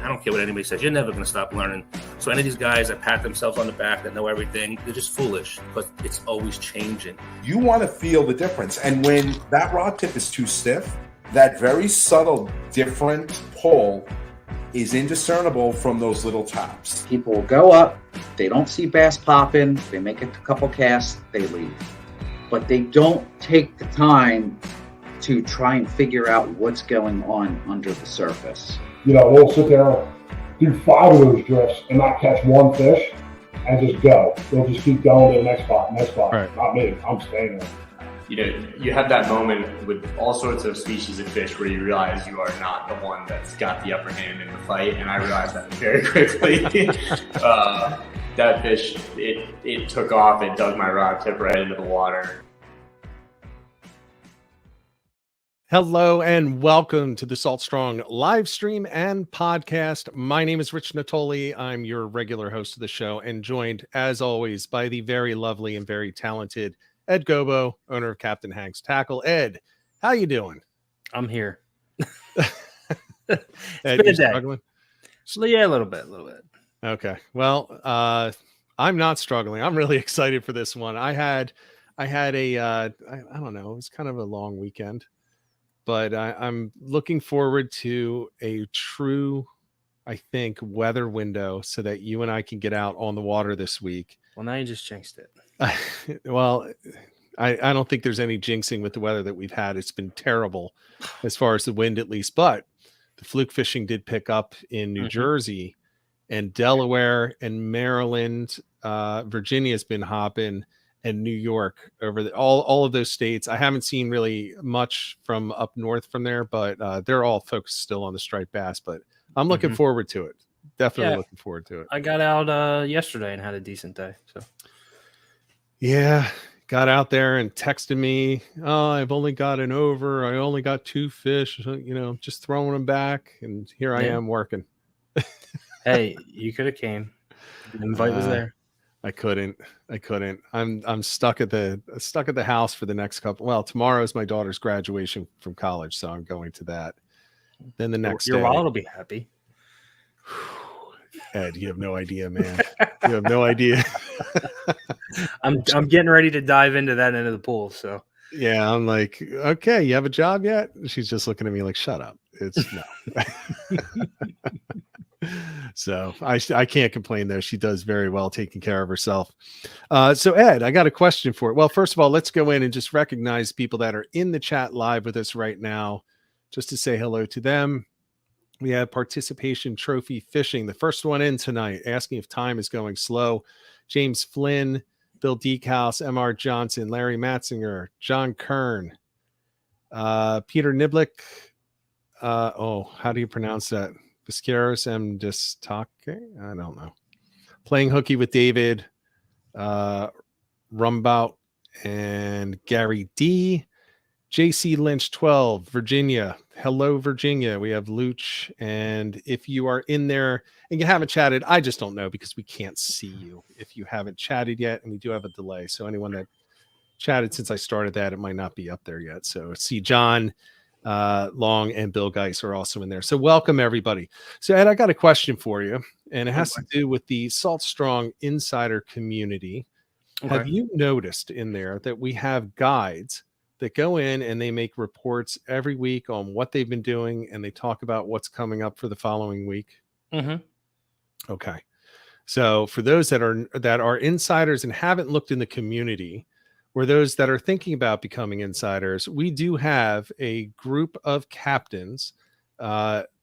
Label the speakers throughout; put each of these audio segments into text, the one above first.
Speaker 1: I don't care what anybody says. You're never going to stop learning. So any of these guys that pat themselves on the back that know everything, they're just foolish because it's always changing.
Speaker 2: You want to feel the difference. And when that rod tip is too stiff, that very subtle, different pull is indiscernible from those little taps.
Speaker 3: People will go up, they don't see bass popping, they make a couple casts, they leave. But they don't take the time to try and figure out what's going on under the surface.
Speaker 4: You know, they'll sit there, do 5 of those drifts and not catch one fish and just go. They'll just keep going to the next spot. Right. Not me, I'm staying there.
Speaker 5: You know, you have that moment with all sorts of species of fish where you realize you are not the one that's got the upper hand in the fight, and I realized that very quickly. That fish, it took off, it dug my rod tip right into the water.
Speaker 6: Hello and welcome to the Salt Strong live stream and podcast. My name is Rich Natoli. I'm your regular host of the show and joined, as always, by the very lovely and very talented Ed Gobo, owner of Captain Hank's Tackle. Ed, how you doing?
Speaker 7: I'm here.
Speaker 6: Ed,
Speaker 7: been a day.
Speaker 6: struggling?
Speaker 7: So, yeah, a little bit.
Speaker 6: Okay. Well, I'm not struggling. I'm really excited for this one. I had a, I don't know, it was kind of a long weekend, but I'm looking forward to a true, I think, weather window so that you and I can get out on the water this week.
Speaker 7: Well, now you just jinxed it.
Speaker 6: Well, I don't think there's any jinxing with the weather that we've had. It's been terrible as far as the wind, at least. But the fluke fishing did pick up in New Jersey and Delaware and Maryland. Virginia's been hopping, and New York over all of those states. I haven't seen really much from up north from there, but they're all focused still on the striped bass. But I'm looking forward to it. Definitely looking forward to it.
Speaker 7: I got out yesterday and had a decent day. So.
Speaker 6: Yeah, got out there and texted me, oh, I've only got an over. I only got 2 fish, you know, just throwing them back. And here I am working.
Speaker 7: Hey, you could have came. The invite was there.
Speaker 6: I couldn't. I'm stuck at the house for the next couple. Well, tomorrow's my daughter's graduation from college, so I'm going to that. Then the next
Speaker 7: your
Speaker 6: day,
Speaker 7: wallet will be happy.
Speaker 6: Ed, you have no idea, man. You have no idea.
Speaker 7: I'm getting ready to dive into that end of the pool. So
Speaker 6: yeah, I'm like, okay, you have a job yet? She's just looking at me like, shut up. It's no. So I can't complain though. She does very well taking care of herself. So Ed, I got a question for it. Well, first of all, let's go in and just recognize people that are in the chat live with us right now, just to say hello to them. We have Participation Trophy Fishing, the first one in tonight, asking if time is going slow. James Flynn, Bill Deekhouse, MR Johnson, Larry Matzinger, John Kern, Peter Niblick. How do you pronounce that? Viscaros M. Distake? I don't know. Playing Hooky with David, Rumbout, and Gary D. JC Lynch 12, Virginia. Hello, Virginia. We have Luch. And if you are in there and you haven't chatted, I just don't know because we can't see you if you haven't chatted yet. And we do have a delay. So anyone that chatted since I started that, it might not be up there yet. So see John Long and Bill Geis are also in there. So welcome, everybody. So Ed, I got a question for you. And it has to do with the Salt Strong Insider community. Okay. Have you noticed in there that we have guides that go in and they make reports every week on what they've been doing, and they talk about what's coming up for the following week? Okay. So for those that are insiders and haven't looked in the community, or those that are thinking about becoming insiders, we do have a group of captains,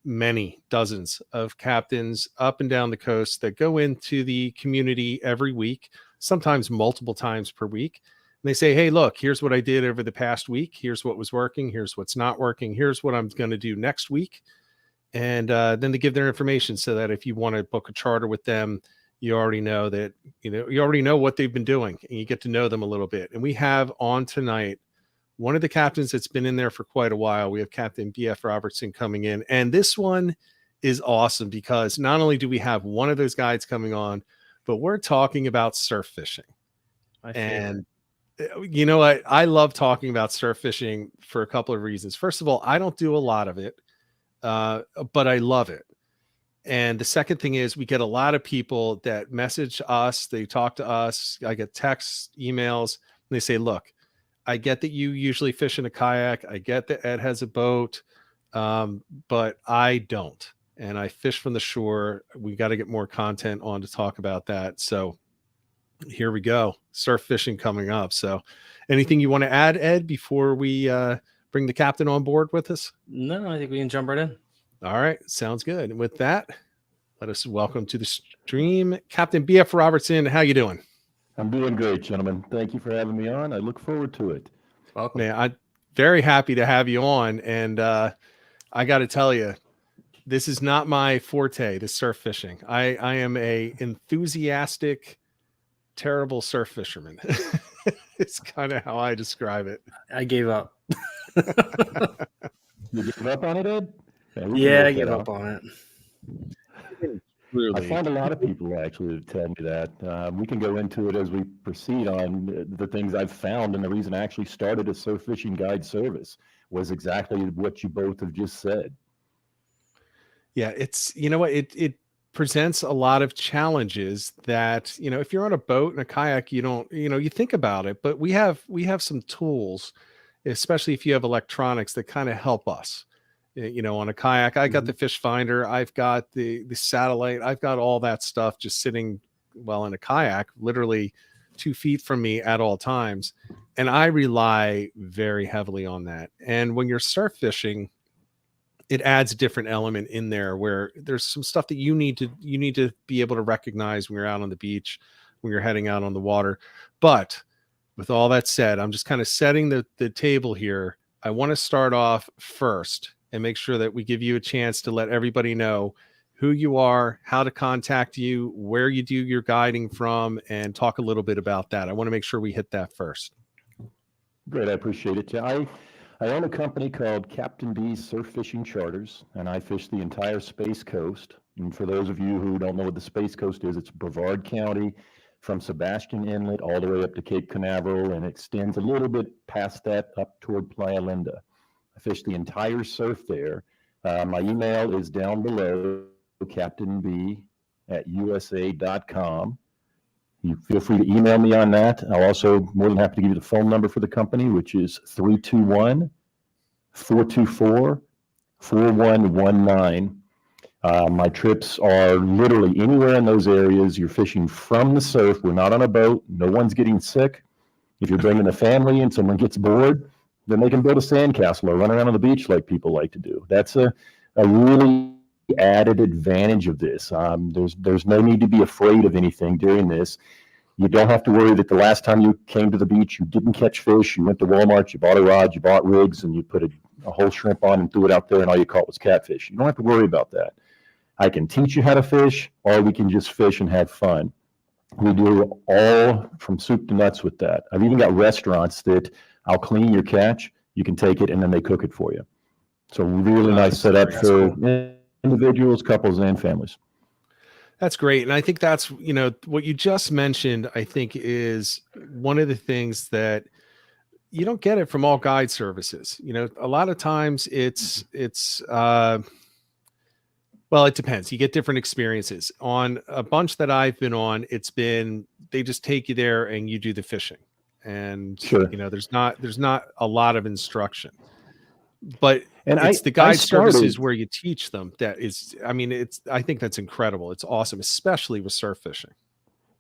Speaker 6: many dozens of captains up and down the coast that go into the community every week, sometimes multiple times per week. And they say, hey, look, here's what I did over the past week. Here's what was working. Here's what's not working. Here's what I'm going to do next week. And then they give their information so that if you want to book a charter with them, you already know that, you already know what they've been doing and you get to know them a little bit. And we have on tonight one of the captains that's been in there for quite a while. We have Captain BF Robertson coming in. And this one is awesome because not only do we have one of those guides coming on, but we're talking about surf fishing. And you know what? I love talking about surf fishing for a couple of reasons. First of all, I don't do a lot of it, but I love it. And the second thing is we get a lot of people that message us. They talk to us. I get texts, emails, and they say, look, I get that you usually fish in a kayak. I get that Ed has a boat, but I don't. And I fish from the shore. We got to get more content on to talk about that. So here we go. Surf fishing coming up. So anything you want to add, Ed, before we bring the captain on board with us?
Speaker 7: No, I think we can jump right in.
Speaker 6: All right. Sounds good. And with that, let us welcome to the stream Captain BF Robertson. How you doing?
Speaker 8: I'm doing great, gentlemen. Thank you for having me on. I look forward to it.
Speaker 7: Welcome.
Speaker 6: Man, I'm very happy to have you on. And I got to tell you, this is not my forte, this surf fishing. I am a enthusiastic, terrible surf fisherman. It's kind of how I describe it.
Speaker 7: I gave up.
Speaker 8: You gave up on it, Ed?
Speaker 7: Yeah, I gave up on it.
Speaker 6: Really?
Speaker 8: I find a lot of people actually that tell me that. We can go into it as we proceed on the things I've found, and the reason I actually started a surf fishing guide service was exactly what you both have just said.
Speaker 6: Yeah, it's, you know what, it presents a lot of challenges that, you know, if you're on a boat and a kayak, you don't, you know, you think about it, but we have some tools, especially if you have electronics, that kind of help us. You know, on a kayak, I got the fish finder, I've got the satellite, I've got all that stuff just sitting, well, in a kayak, literally 2 feet from me at all times. And I rely very heavily on that. And when you're surf fishing, it adds a different element in there where there's some stuff that you need to be able to recognize when you're out on the beach, when you're heading out on the water. But with all that said, I'm just kind of setting the table here. I want to start off first and make sure that we give you a chance to let everybody know who you are, how to contact you, where you do your guiding from, and talk a little bit about that. I want to make sure we hit that first.
Speaker 8: Great, I appreciate it. Yeah, I own a company called Captain B's Surf Fishing Charters, and I fish the entire Space Coast. And for those of you who don't know what the Space Coast is, it's Brevard County from Sebastian Inlet all the way up to Cape Canaveral, and extends a little bit past that up toward Playa Linda. I fish the entire surf there. My email is down below, captainb@usa.com. You feel free to email me on that. I'll also more than happy to give you the phone number for the company, which is 321-424-4119. My trips are literally anywhere in those areas. You're fishing from the surf. We're not on a boat. No one's getting sick. If you're bringing a family and someone gets bored, then they can build a sandcastle or run around on the beach like people like to do. That's a really added advantage of this. There's no need to be afraid of anything during this. You don't have to worry that the last time you came to the beach, you didn't catch fish. You went to Walmart, you bought a rod, you bought rigs, and you put a whole shrimp on and threw it out there, and all you caught was catfish. You don't have to worry about that. I can teach you how to fish, or we can just fish and have fun. We do all from soup to nuts with that. I've even got restaurants that I'll clean your catch, you can take it, and then they cook it for you. So really nice setup for individuals, couples, and families.
Speaker 6: That's great. And I think that's, you know, what you just mentioned, I think is one of the things that you don't get it from all guide services. You know, a lot of times it's well, it depends. You get different experiences. On a bunch that I've been on, it's been, they just take you there and you do the fishing. And,
Speaker 8: sure,
Speaker 6: you know, there's not a lot of instruction. But
Speaker 8: and
Speaker 6: it's the guide services where you teach them that is, I mean, I think that's incredible. It's awesome, especially with surf fishing.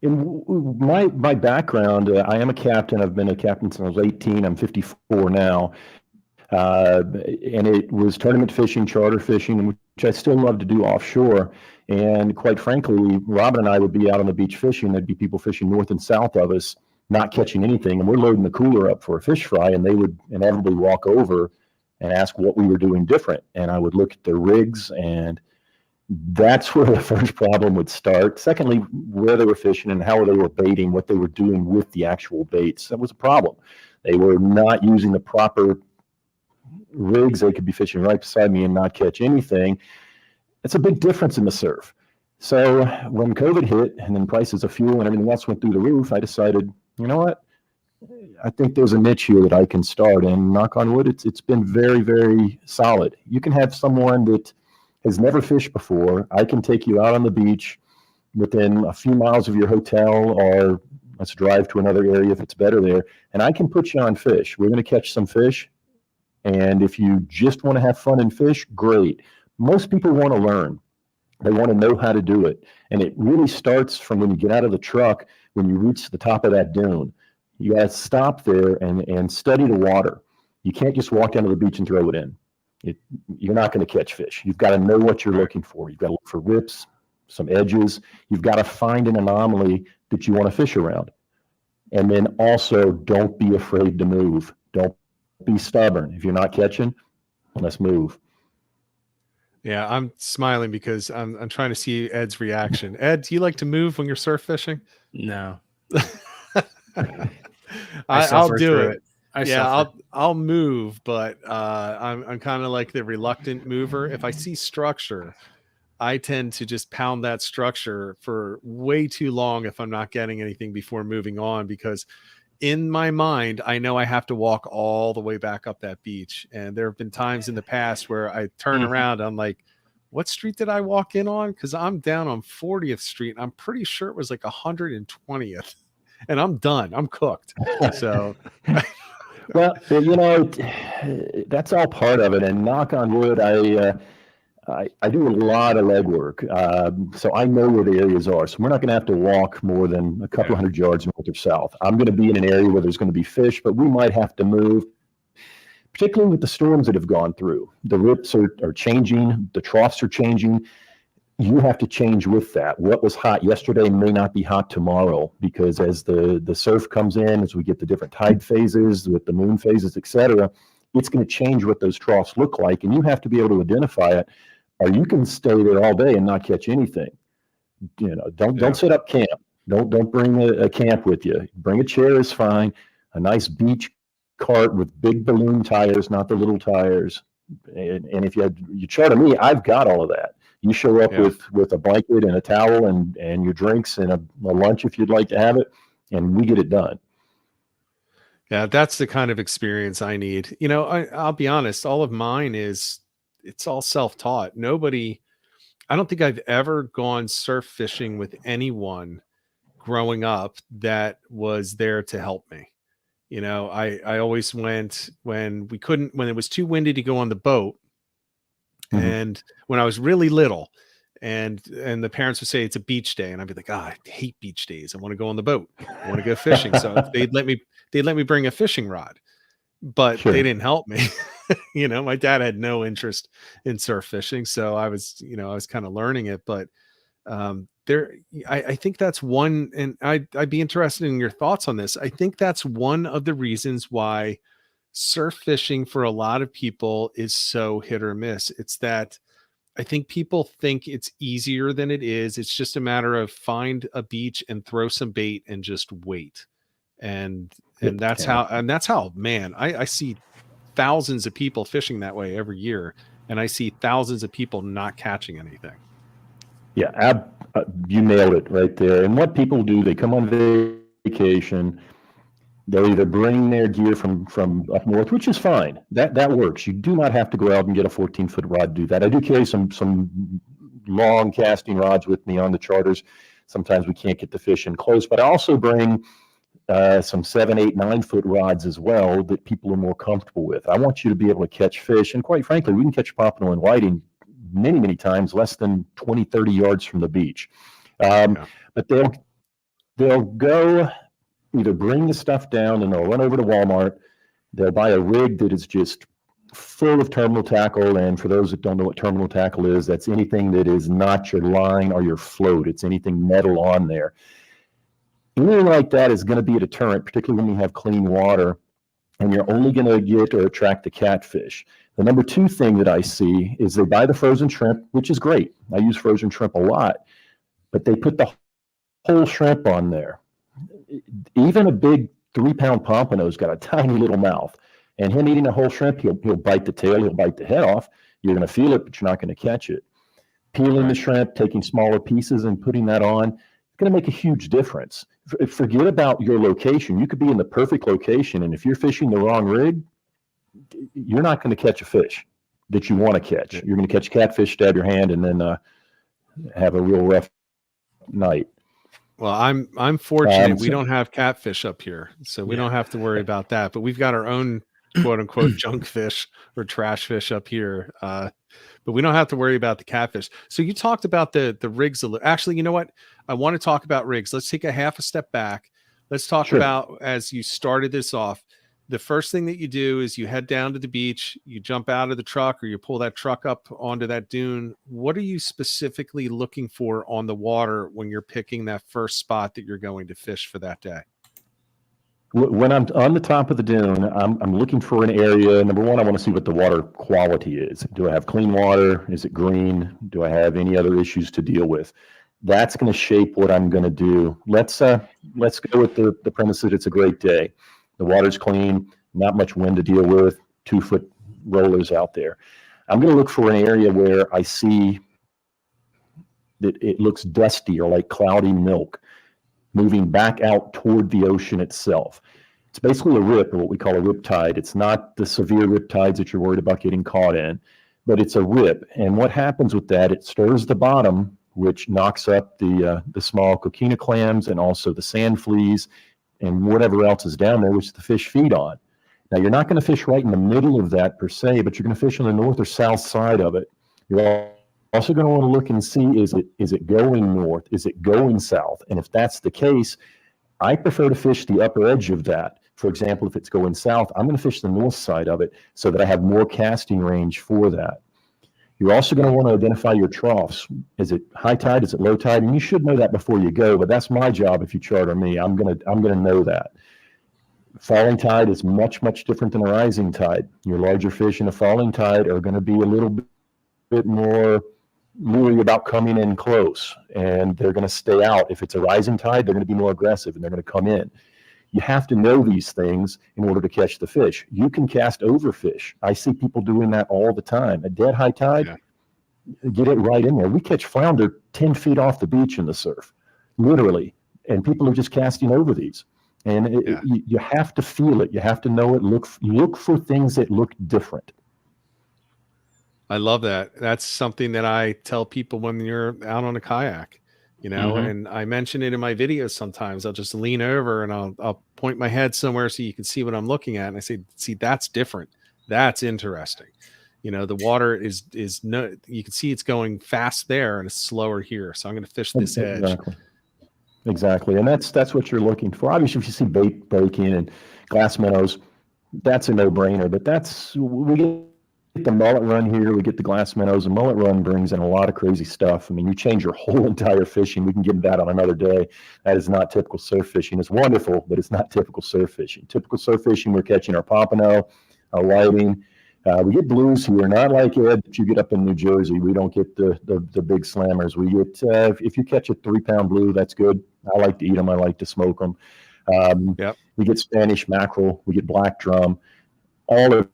Speaker 8: In my background, I am a captain. I've been a captain since I was 18. I'm 54 now. And it was tournament fishing, charter fishing, which I still love to do offshore. And quite frankly, Robin and I would be out on the beach fishing. There'd be people fishing north and south of us, not catching anything. And we're loading the cooler up for a fish fry, and they would inevitably walk over and ask what we were doing different. And I would look at their rigs, and that's where the first problem would start. Secondly, where they were fishing and how they were baiting, what they were doing with the actual baits. That was a problem. They were not using the proper rigs. They could be fishing right beside me and not catch anything. It's a big difference in the surf. So when COVID hit and then prices of fuel and everything else went through the roof, I decided, you know what? I think there's a niche here that I can start, and knock on wood, it's been very, very solid. You can have someone that has never fished before, I can take you out on the beach within a few miles of your hotel, or let's drive to another area if it's better there, and I can put you on fish. We're going to catch some fish. And if you just want to have fun and fish, great. Most people want to learn. They want to know how to do it. And it really starts from when you get out of the truck, when you reach the top of that dune. You got to stop there and study the water. You can't just walk down to the beach and throw it in. You're not going to catch fish. You've got to know what you're looking for. You've got to look for rips, some edges. You've got to find an anomaly that you want to fish around. And then also, don't be afraid to move. Don't be stubborn. If you're not catching, let's move.
Speaker 6: Yeah, I'm smiling because I'm trying to see Ed's reaction. Ed, do you like to move when you're surf fishing?
Speaker 7: No.
Speaker 6: I'll do it.
Speaker 7: Yeah,
Speaker 6: I'll move, but I'm kind of like the reluctant mover. If I see structure, I tend to just pound that structure for way too long if I'm not getting anything before moving on, because in my mind, I know I have to walk all the way back up that beach. And there have been times in the past where I turn around, I'm like, what street did I walk in on? Because I'm down on 40th Street. And I'm pretty sure it was like 120th. And I'm done. I'm cooked. So,
Speaker 8: well, that's all part of it. And knock on wood, I do a lot of legwork, so I know where the areas are. So we're not going to have to walk more than a couple hundred yards north or south. I'm going to be in an area where there's going to be fish, but we might have to move, particularly with the storms that have gone through. The rips are changing. The troughs are changing. You have to change with that. What was hot yesterday may not be hot tomorrow, because as the surf comes in, as we get the different tide phases with the moon phases, etc., it's going to change what those troughs look like, and you have to be able to identify it. Or you can stay there all day and not catch anything. Don't set up camp. Don't bring a camp with you. Bring a chair is fine. A nice beach cart with big balloon tires, not the little tires. And if you charter me, I've got all of that. You show up with a blanket and a towel and your drinks and a lunch if you'd like to have it, and we get it done.
Speaker 6: Yeah, that's the kind of experience I need. I'll be honest, all of mine it's all self-taught. I don't think I've ever gone surf fishing with anyone growing up that was there to help me. I always went when it was too windy to go on the boat. And when I was really little and the parents would say it's a beach day, and I'd be like, I hate beach days. I want to go on the boat. I want to go fishing. So they'd let me bring a fishing rod, but they didn't help me. My dad had no interest in surf fishing. So I was kind of learning it, but I think that's one, and I'd be interested in your thoughts on this. I think that's one of the reasons why surf fishing for a lot of people is so hit or miss. It's that I think people think it's easier than it is. It's just a matter of find a beach and throw some bait and just wait. And that's how, man, I see thousands of people fishing that way every year. And I see thousands of people not catching anything.
Speaker 8: Yeah. You nailed it right there. And what people do, they come on vacation, they'll either bring their gear from up north, which is fine. That works. You do not have to go out and get a 14-foot rod to do that. I do carry some long casting rods with me on the charters. Sometimes we can't get the fish in close, but I also bring some 7, 8, 9-foot rods as well that people are more comfortable with. I want you to be able to catch fish, and quite frankly, we can catch pompano and whiting many, many times less than 20, 30 yards from the beach. But they'll go either bring the stuff down and they'll run over to Walmart. They'll buy a rig that is just full of terminal tackle. And for those that don't know what terminal tackle is, that's anything that is not your line or your float. It's anything metal on there. Anything like that is going to be a deterrent, particularly when you have clean water, and you're only going to get or attract the catfish. The number 2 thing that I see is they buy the frozen shrimp, which is great. I use frozen shrimp a lot, but they put the whole shrimp on there. Even a big 3-pound pompano's got a tiny little mouth, and him eating a whole shrimp, he'll bite the tail, he'll bite the head off. You're going to feel it, but you're not going to catch it. Peeling the shrimp, taking smaller pieces and putting that on, it's going to make a huge difference. Forget about your location. You could be in the perfect location, and if you're fishing the wrong rig, you're not going to catch a fish. that you want to catch. You're going to catch catfish, stab your hand, and then have a real rough night.
Speaker 6: Well, I'm fortunate we don't have catfish up here, so we don't have to worry about that. But we've got our own quote unquote junk fish or trash fish up here. But we don't have to worry about the catfish. So you talked about the rigs a little. Actually, you know what? I want to talk about rigs. Let's take a half a step back. Let's talk about, as you started this off, the first thing that you do is you head down to the beach, you jump out of the truck or you pull that truck up onto that dune. What are you specifically looking for on the water when you're picking that first spot that you're going to fish for that day?
Speaker 8: When I'm on the top of the dune, I'm looking for an area. Number one, I want to see what the water quality is. Do I have clean water? Is it green? Do I have any other issues to deal with? That's going to shape what I'm going to do. Let's go with the premise that it's a great day. The water's clean, not much wind to deal with, 2-foot rollers out there. I'm going to look for an area where I see that it looks dusty or like cloudy milk moving back out toward the ocean itself. It's basically a rip, or what we call a rip tide. It's not the severe rip tides that you're worried about getting caught in, but it's a rip. And what happens with that, it stirs the bottom, which knocks up the small coquina clams and also the sand fleas and whatever else is down there, which the fish feed on. Now, you're not going to fish right in the middle of that per se, but you're going to fish on the north or south side of it. You're also going to want to look and see, is it going north? Is it going south? And if that's the case, I prefer to fish the upper edge of that. For example, if it's going south, I'm going to fish the north side of it so that I have more casting range for that. You're also going to want to identify your troughs. Is it high tide? Is it low tide? And you should know that before you go, but that's my job if you charter me. I'm going to know that. Falling tide is much, much different than a rising tide. Your larger fish in a falling tide are going to be a little bit more worried about coming in close, and they're going to stay out. If it's a rising tide, they're going to be more aggressive, and they're going to come in. You have to know these things in order to catch the fish. You can cast over fish. I see people doing that all the time. At dead high tide, get it right in there. We catch flounder 10 feet off the beach in the surf, literally, and people are just casting over these. And you have to feel it. You have to know it. Look for things that look different.
Speaker 6: I love that. That's something that I tell people when you're out on a kayak. You know, and I mention it in my videos sometimes. I'll just lean over and I'll point my head somewhere so you can see what I'm looking at. And I say, see, that's different. That's interesting. You know, the water is no, you can see it's going fast there and it's slower here. So I'm going to fish this edge.
Speaker 8: Exactly. And that's what you're looking for. Obviously, if you see bait breaking and glass minnows, that's a no-brainer. But we get the mullet run here, we get the glass minnows, and mullet run brings in a lot of crazy stuff. I mean, you change your whole entire fishing. We can get into that on another day. That is not typical surf fishing. It's wonderful, but it's not typical surf fishing. Typical surf fishing, we're catching our pompano, our whiting. We get blues here, not like Ed that you get up in New Jersey. We don't get the big slammers. We get if you catch a 3-pound blue, that's good. I like to eat them. I like to smoke them. We get Spanish mackerel. We get black drum. All are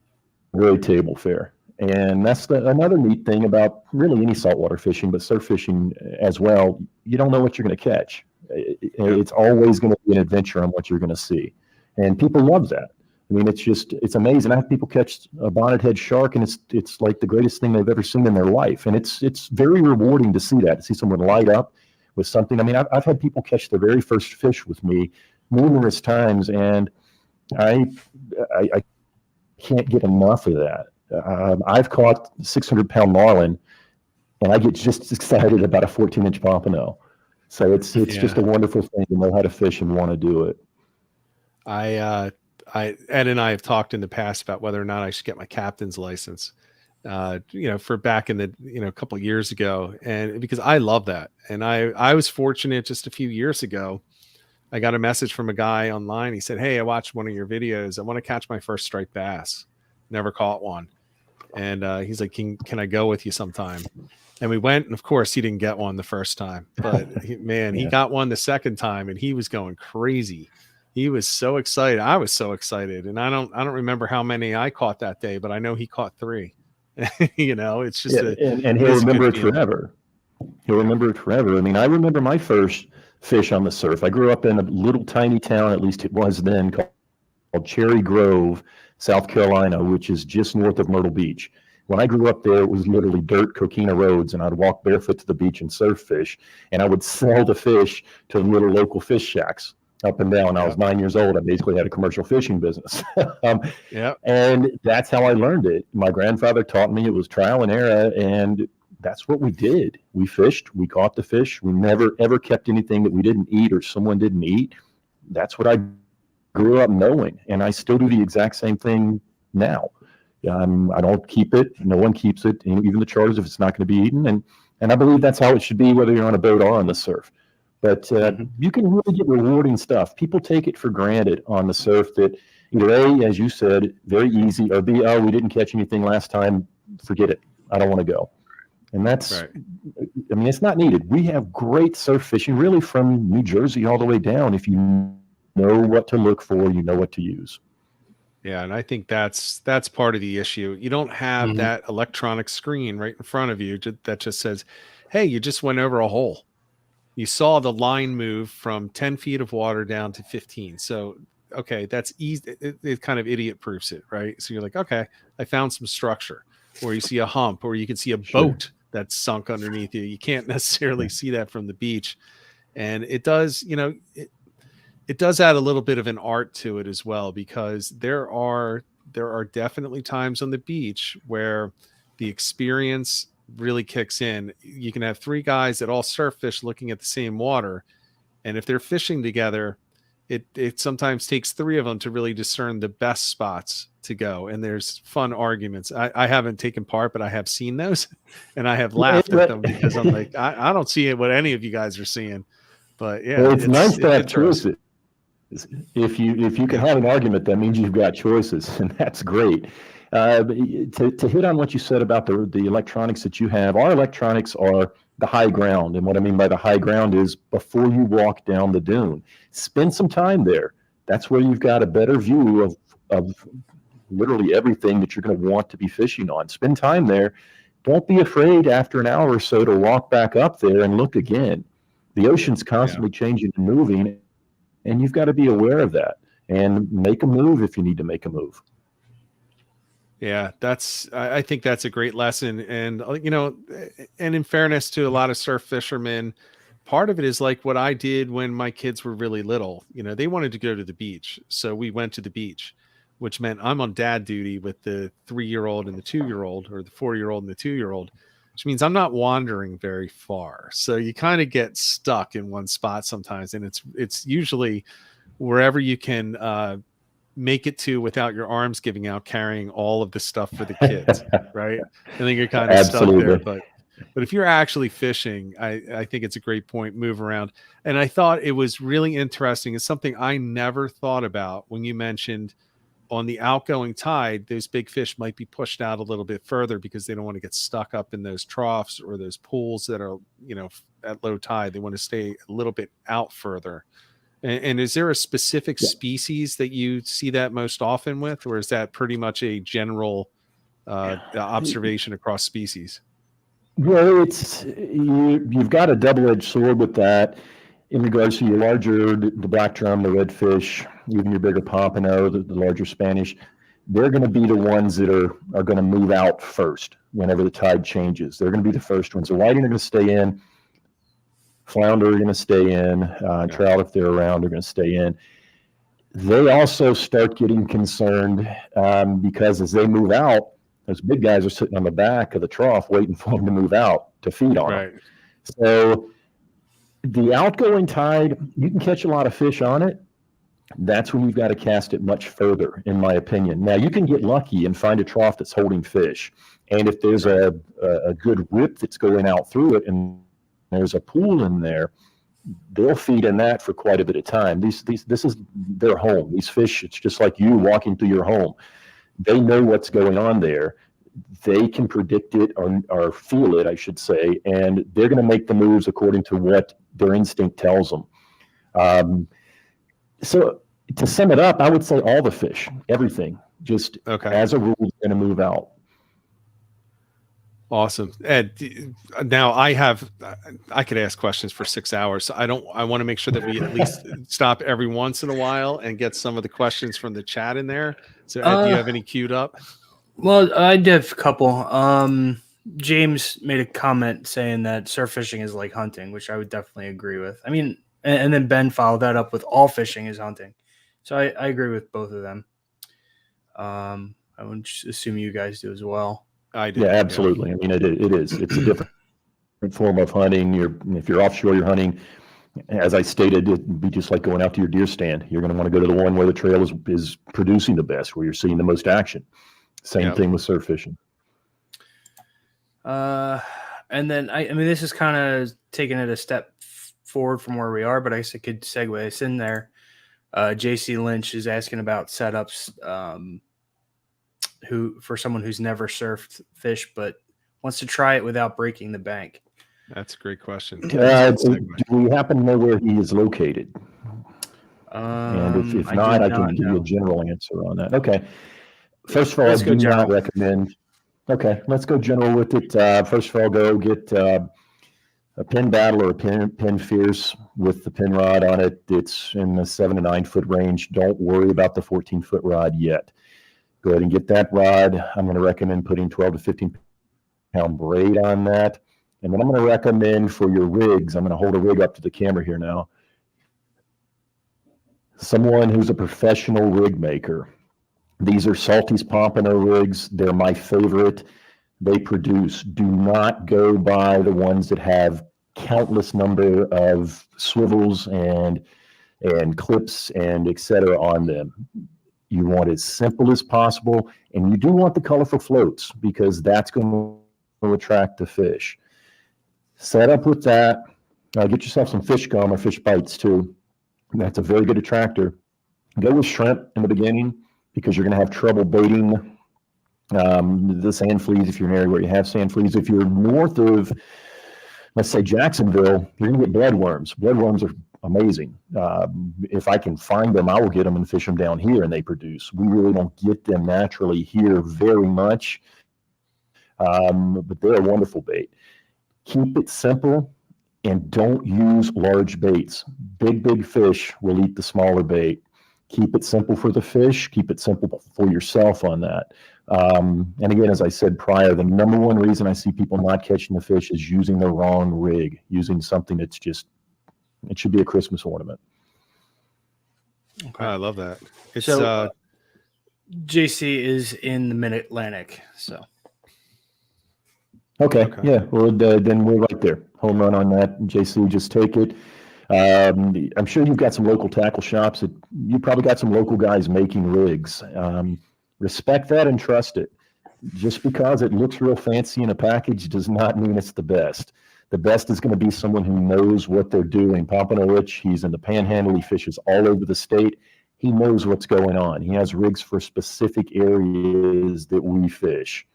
Speaker 8: very table fare. And that's another neat thing about really any saltwater fishing, but surf fishing as well. You don't know what you're going to catch. It's always going to be an adventure on what you're going to see. And people love that. I mean, it's amazing. I have people catch a bonnethead shark, and it's like the greatest thing they've ever seen in their life. And it's very rewarding to see that, to see someone light up with something. I mean, I've had people catch their very first fish with me numerous times, and I can't get enough of that. I've caught 600-pound marlin, and I get just excited about a 14-inch pompano. So it's just a wonderful thing to know how to fish and want to do it.
Speaker 6: Ed and I have talked in the past about whether or not I should get my captain's license, for back in the, a couple of years ago. And because I love that. And I was fortunate just a few years ago, I got a message from a guy online. He said, "Hey, I watched one of your videos. I want to catch my first striped bass. Never caught one." And he's like, can I go with you sometime? And we went, and of course he didn't get one the first time, but he got one the second time, and he was going crazy. He was so excited. I was so excited. And I don't remember how many I caught that day, but I know he caught 3. It's just
Speaker 8: and he'll remember it forever. He'll remember it forever. I mean, I remember my first fish on the surf. I grew up in a little tiny town, at least it was then, called Cherry Grove, South Carolina, which is just north of Myrtle Beach. When I grew up there, it was literally dirt, coquina roads, and I'd walk barefoot to the beach and surf fish, and I would sell the fish to the little local fish shacks up and down. I was 9 years old. I basically had a commercial fishing business. And that's how I learned it. My grandfather taught me. It was trial and error, and that's what we did. We fished, we caught the fish. We never, ever kept anything that we didn't eat or someone didn't eat. That's what I grew up knowing, and I still do the exact same thing now. I don't keep it. No one keeps it, even the charters, if it's not going to be eaten. And I believe that's how it should be, whether you're on a boat or on the surf. But you can really get rewarding stuff. People take it for granted on the surf that either A, as you said, very easy, or B, oh, we didn't catch anything last time. Forget it. I don't want to go. And that's, I mean, it's not needed. We have great surf fishing, really from New Jersey all the way down. If you know what to look for, you know what to use.
Speaker 6: Yeah, and I think that's part of the issue. You don't have that electronic screen right in front of you that just says, hey, you just went over a hole. You saw the line move from 10 feet of water down to 15. So, okay, that's easy. It kind of idiot proofs it, right? So you're like, okay, I found some structure. Or you see a hump, or you can see a boat that's sunk underneath you. You can't necessarily see that from the beach. And it does, it does add a little bit of an art to it as well, because there are definitely times on the beach where the experience really kicks in. You can have three guys that all surf fish looking at the same water, and if they're fishing together, it sometimes takes three of them to really discern the best spots to go. And there's fun arguments. I haven't taken part, but I have seen those, and I have laughed at them because I'm like, I don't see what any of you guys are seeing. But yeah,
Speaker 8: well, it's nice to have choices. If you can have an argument, that means you've got choices, and that's great. To hit on what you said about the electronics that you have, our electronics are the high ground. And what I mean by the high ground is before you walk down the dune, spend some time there. That's where you've got a better view of literally everything that you're going to want to be fishing on. Spend time there. Don't be afraid after an hour or so to walk back up there and look again. The ocean's constantly changing and moving, and you've got to be aware of that and make a move if you need to make a move.
Speaker 6: Yeah, I think that's a great lesson. And, and in fairness to a lot of surf fishermen, part of it is like what I did when my kids were really little. They wanted to go to the beach. So we went to the beach, which meant I'm on dad duty with the 3-year-old and the 2-year-old, or the 4-year-old and the 2-year-old, which means I'm not wandering very far. So you kind of get stuck in one spot sometimes. And it's usually wherever you can, make it to without your arms giving out, carrying all of the stuff for the kids, right? I think you're kind of stuck there. But if you're actually fishing, I think it's a great point. Move around. And I thought it was really interesting. It's something I never thought about when you mentioned on the outgoing tide, those big fish might be pushed out a little bit further because they don't want to get stuck up in those troughs or those pools that are, at low tide. They want to stay a little bit out further. And is there a specific species that you see that most often with, or is that pretty much a general observation across species?
Speaker 8: Well, you've got a double-edged sword with that in regards to your larger, the black drum, the redfish, even your bigger pompano, the larger Spanish. They're going to be the ones that are going to move out first whenever the tide changes. They're going to be the first ones. The whiting are going to stay in. Flounder are going to stay in. Trout, if they're around, are going to stay in. They also start getting concerned because as they move out, those big guys are sitting on the back of the trough waiting for them to move out to feed on them. So the outgoing tide, you can catch a lot of fish on it. That's when you've got to cast it much further, in my opinion. Now, you can get lucky and find a trough that's holding fish. And if there's a good rip that's going out through it and there's a pool in there, they'll feed in that for quite a bit of time. This is their home. These fish, it's just like you walking through your home. They know what's going on there. They can predict it or feel it, I should say, and they're going to make the moves according to what their instinct tells them. So to sum it up, I would say all the fish, everything, just as a rule, is going to move out.
Speaker 6: Awesome. Ed, now I could ask questions for 6 hours. I want to make sure that we at least stop every once in a while and get some of the questions from the chat in there. So Ed, do you have any queued up?
Speaker 7: Well, I did have a couple. James made a comment saying that surf fishing is like hunting, which I would definitely agree with. I mean, and then Ben followed that up with all fishing is hunting. So I agree with both of them. I would just assume you guys do as well.
Speaker 6: I do.
Speaker 8: Yeah, absolutely. I mean, it is. It's a different form of hunting. If you're offshore, you're hunting. As I stated, it'd be just like going out to your deer stand. You're going to want to go to the one where the trail is producing the best, where you're seeing the most action. Same thing with surf fishing.
Speaker 7: And then I mean, this is kind of taking it a step forward from where we are, but I guess I could segue us in there. JC Lynch is asking about setups, who for someone who's never surfed fish but wants to try it without breaking the bank.
Speaker 6: That's a great question.
Speaker 8: Do we happen to know where he is located? And if not, I can give you a general answer on that. Okay. First of all, I do not recommend. Okay, let's go general with it. First of all, go get a pin battle or a pin fierce with the pin rod on it. It's in the 7 to 9 foot range. Don't worry about the 14-foot rod yet. Go ahead and get that rod. I'm going to recommend putting 12 to 15 pound braid on that. And then I'm going to recommend for your rigs, I'm going to hold a rig up to the camera here now. Someone who's a professional rig maker. These are Salty's Pompano rigs. They're my favorite. They produce. Do not go by the ones that have countless number of swivels and clips and etc. on them. You want as simple as possible, and you do want the colorful floats because that's going to attract the fish. Set up with that. Get yourself some fish gum or fish bites too. That's a very good attractor. Go with shrimp in the beginning because you're going to have trouble baiting the sand fleas if you're in an area where you have sand fleas. If you're north of, let's say, Jacksonville, you're going to get bloodworms. Bloodworms are amazing. If I can find them, I will get them and fish them down here, and they produce. We really don't get them naturally here very much, but they're a wonderful bait. Keep it simple and don't use large baits. Big fish will eat the smaller bait. Keep it simple for the fish. Keep it simple for yourself on that. And again, as I said prior, the number one reason I see people not catching the fish is using the wrong rig, using something that's just, it should be a Christmas ornament.
Speaker 6: Okay. I love that. It's
Speaker 7: so, JC is in the Mid-Atlantic, so.
Speaker 8: Okay. Yeah. Well, then we're right there. Home run on that. JC, just take it. I'm sure you've got some local tackle shops. You probably got some local guys making rigs. Respect that and trust it. Just because it looks real fancy in a package does not mean it's the best. The best is going to be someone who knows what they're doing. Pompano Rich, he's in the Panhandle. He fishes all over the state. He knows what's going on. He has rigs for specific areas that we fish.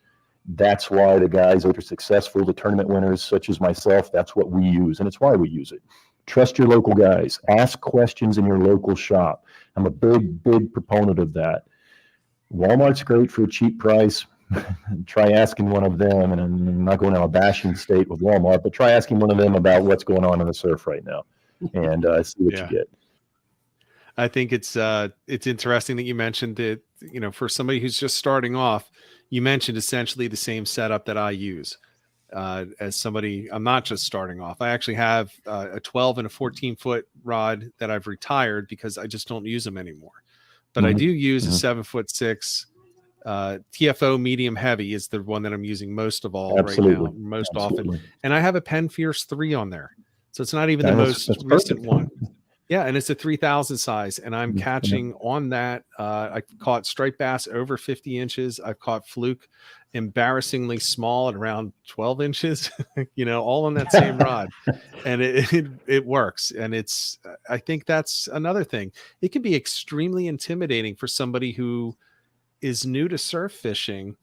Speaker 8: That's why the guys that are successful, the tournament winners, such as myself, that's what we use, and it's why we use it. Trust your local guys. Ask questions in your local shop. I'm a big proponent of that. Walmart's great for a cheap price. Try asking one of them, and I'm not going to a bashing state with Walmart, but try asking one of them about what's going on in the surf right now, and see what you get.
Speaker 6: I think it's interesting that you mentioned that, for somebody who's just starting off, you mentioned essentially the same setup that I use. As somebody, I'm not just starting off. I actually have a 12 and a 14-foot rod that I've retired because I just don't use them anymore. But I do use a 7'6" TFO medium heavy is the one that I'm using most of all right now, most often. And I have a Penn Fierce 3 on there. So it's not even the most recent one. Yeah, and it's a 3,000 size, and I'm catching on that. I caught striped bass over 50 inches. I've caught fluke embarrassingly small at around 12 inches, all on that same rod. And it works. And I think that's another thing. It can be extremely intimidating for somebody who is new to surf fishing,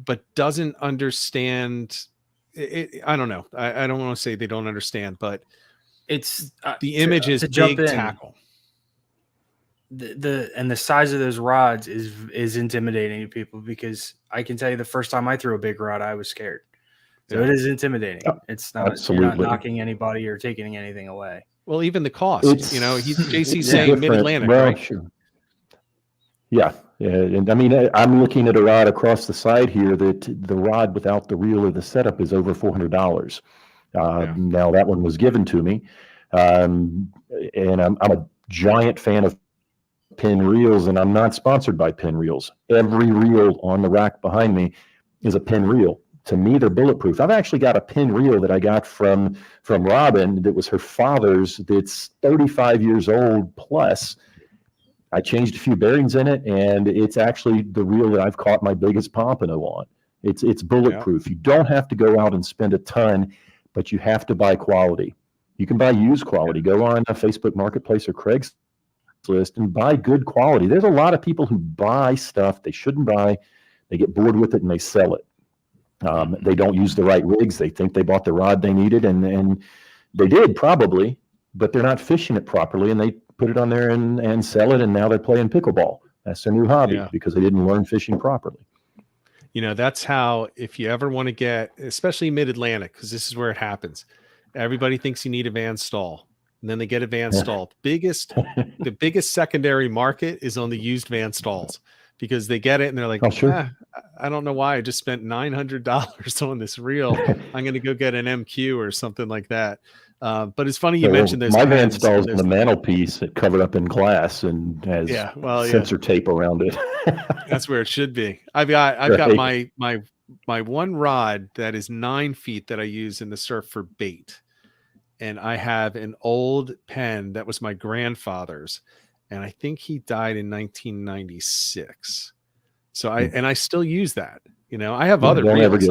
Speaker 6: but doesn't understand it. I don't know. I don't want to say they don't understand, but it's the image is big tackle.
Speaker 7: The size of those rods is intimidating to people, because I can tell you the first time I threw a big rod, I was scared. So it is intimidating. It's not, you're not knocking anybody or taking anything away.
Speaker 6: Well, even the cost, JC's saying Mid-Atlantic, right?
Speaker 8: Sure. Yeah. And I mean, I'm looking at a rod across the side here that the rod without the reel or the setup is over $400. Now that one was given to me, and I'm a giant fan of pin reels, and I'm not sponsored by pin reels. Every reel on the rack behind me is a pin reel. To me, they're bulletproof. I've actually got a pin reel that I got from Robin that was her father's. That's 35 years old plus. I changed a few bearings in it, and it's actually the reel that I've caught my biggest pompano on. It's bulletproof. You don't have to go out and spend a ton, but you have to buy quality. You can buy used quality. Go on a Facebook Marketplace or Craigslist and buy good quality. There's a lot of people who buy stuff they shouldn't buy. They get bored with it and they sell it. They don't use the right rigs. They think they bought the rod they needed, and they did probably, but they're not fishing it properly, and they put it on there and sell it, and now they're playing pickleball. That's their new hobby because they didn't learn fishing properly.
Speaker 6: You know, that's how, if you ever want to get, especially mid-Atlantic, because this is where it happens. Everybody thinks you need a Van Stall, and then they get a Van Stall. The biggest secondary market is on the used Van Stalls, because they get it and they're like, I don't know why I just spent $900 on this reel. I'm going to go get an MQ or something like that. But it's funny you mentioned those.
Speaker 8: My Van Stall's on the mantelpiece, covered up in glass and has sensor tape around it.
Speaker 6: That's where it should be. I've got my one rod that is 9 feet that I use in the surf for bait, and I have an old pen that was my grandfather's, and I think he died in 1996. So I still use that. You know, I have other reels.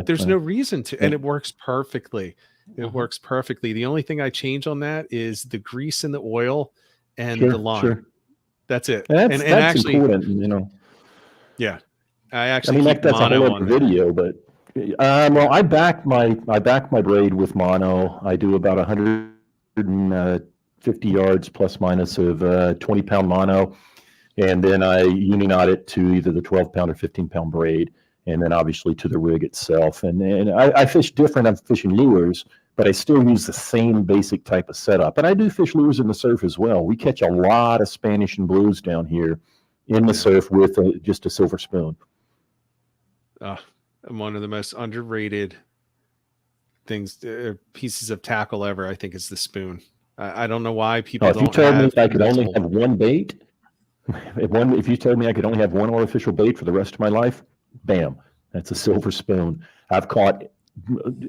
Speaker 6: There's no reason to, and it works perfectly. It works perfectly. The only thing I change on that is the grease and the oil and the line. That's it.
Speaker 8: That's actually important, you know.
Speaker 6: Yeah. That's a whole other
Speaker 8: video, but well, I back my braid with mono. I do about 150 yards plus minus of 20-pound mono, and then I uni knot it to either the 12-pound or 15-pound braid, and then obviously to the rig itself. And I fish different. I'm fishing lures, but I still use the same basic type of setup. And I do fish lures in the surf as well. We catch a lot of Spanish and blues down here in the surf with just a silver spoon.
Speaker 6: One of the most underrated things, pieces of tackle ever, I think, is the spoon. I don't know why people don't.
Speaker 8: If you told me I could only have one bait, if you told me I could only have one artificial bait for the rest of my life, bam, that's a silver spoon. I've caught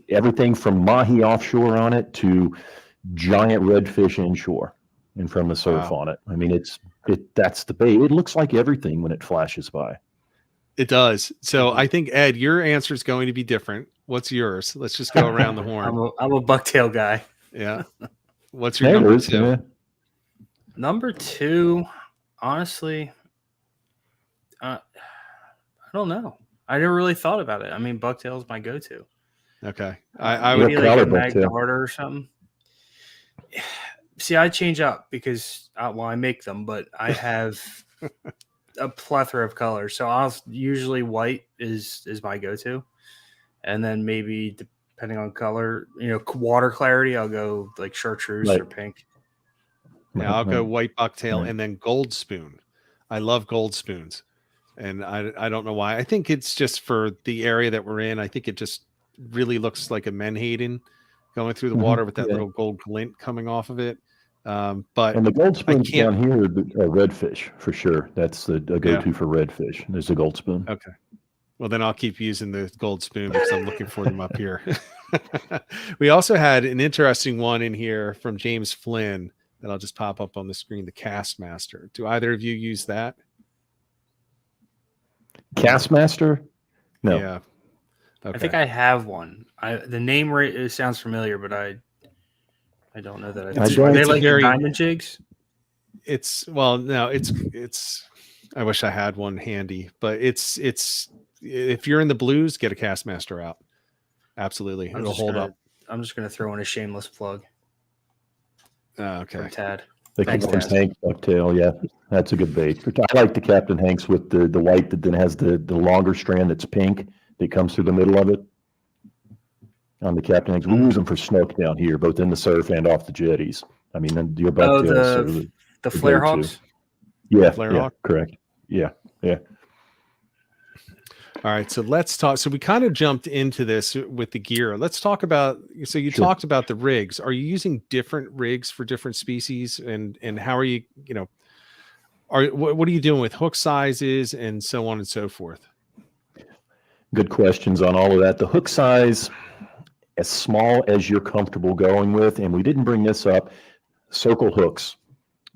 Speaker 8: everything from mahi offshore on it to giant redfish inshore and from the surf on it. I mean, that's the bait. It looks like everything when it flashes by.
Speaker 6: It does. So I think, Ed, your answer is going to be different. What's yours? Let's just go around the horn.
Speaker 7: I'm a bucktail guy.
Speaker 6: Yeah. What's your number two?
Speaker 8: Yeah.
Speaker 7: Number two, honestly, I don't know. I never really thought about it. I mean, bucktail is my go-to.
Speaker 6: Okay. I would
Speaker 7: like a mag harder or something. See, I change up because I make them, but I have a plethora of colors. So I'll usually white is my go-to, and then maybe depending on color, water clarity, I'll go like chartreuse or pink.
Speaker 6: Yeah, I'll go white bucktail and then gold spoon. I love gold spoons, and I don't know why. I think it's just for the area that we're in. I think it just really looks like a menhaden going through the water with that little gold glint coming off of it. But
Speaker 8: and the gold spoons down here are redfish for sure. That's a go-to for redfish. There's a gold spoon.
Speaker 6: Okay. Well, then I'll keep using the gold spoon because I'm looking for them up here. We also had an interesting one in here from James Flynn that I'll just pop up on the screen, the Castmaster. Do either of you use that?
Speaker 8: Castmaster? No.
Speaker 6: Yeah. Okay.
Speaker 7: I think I have one. The name it sounds familiar, but I don't know that. Are they like diamond jigs?
Speaker 6: No, I wish I had one handy, but it's if you're in the blues, get a Castmaster out. Absolutely. It'll hold up.
Speaker 7: I'm just going to throw in a shameless plug.
Speaker 6: Okay.
Speaker 7: From Tad.
Speaker 8: The Captain Hanks bucktail, yeah, that's a good bait. I like the Captain Hanks with the white that then has the longer strand that's pink that comes through the middle of it. On the Captain Hanks, we use them for snook down here, both in the surf and off the jetties. I mean, your bucktails.
Speaker 7: The flare hawks.
Speaker 8: Yeah, flare hawk, correct. Yeah. Yeah.
Speaker 6: All right, so let's talk. So we kind of jumped into this with the gear. Let's talk about. So you
Speaker 8: Sure.
Speaker 6: talked about the rigs. Are you using different rigs for different species, and how are you? What are you doing with hook sizes and so on and so forth?
Speaker 8: Good questions on all of that. The hook size, as small as you're comfortable going with, and we didn't bring this up. Circle hooks.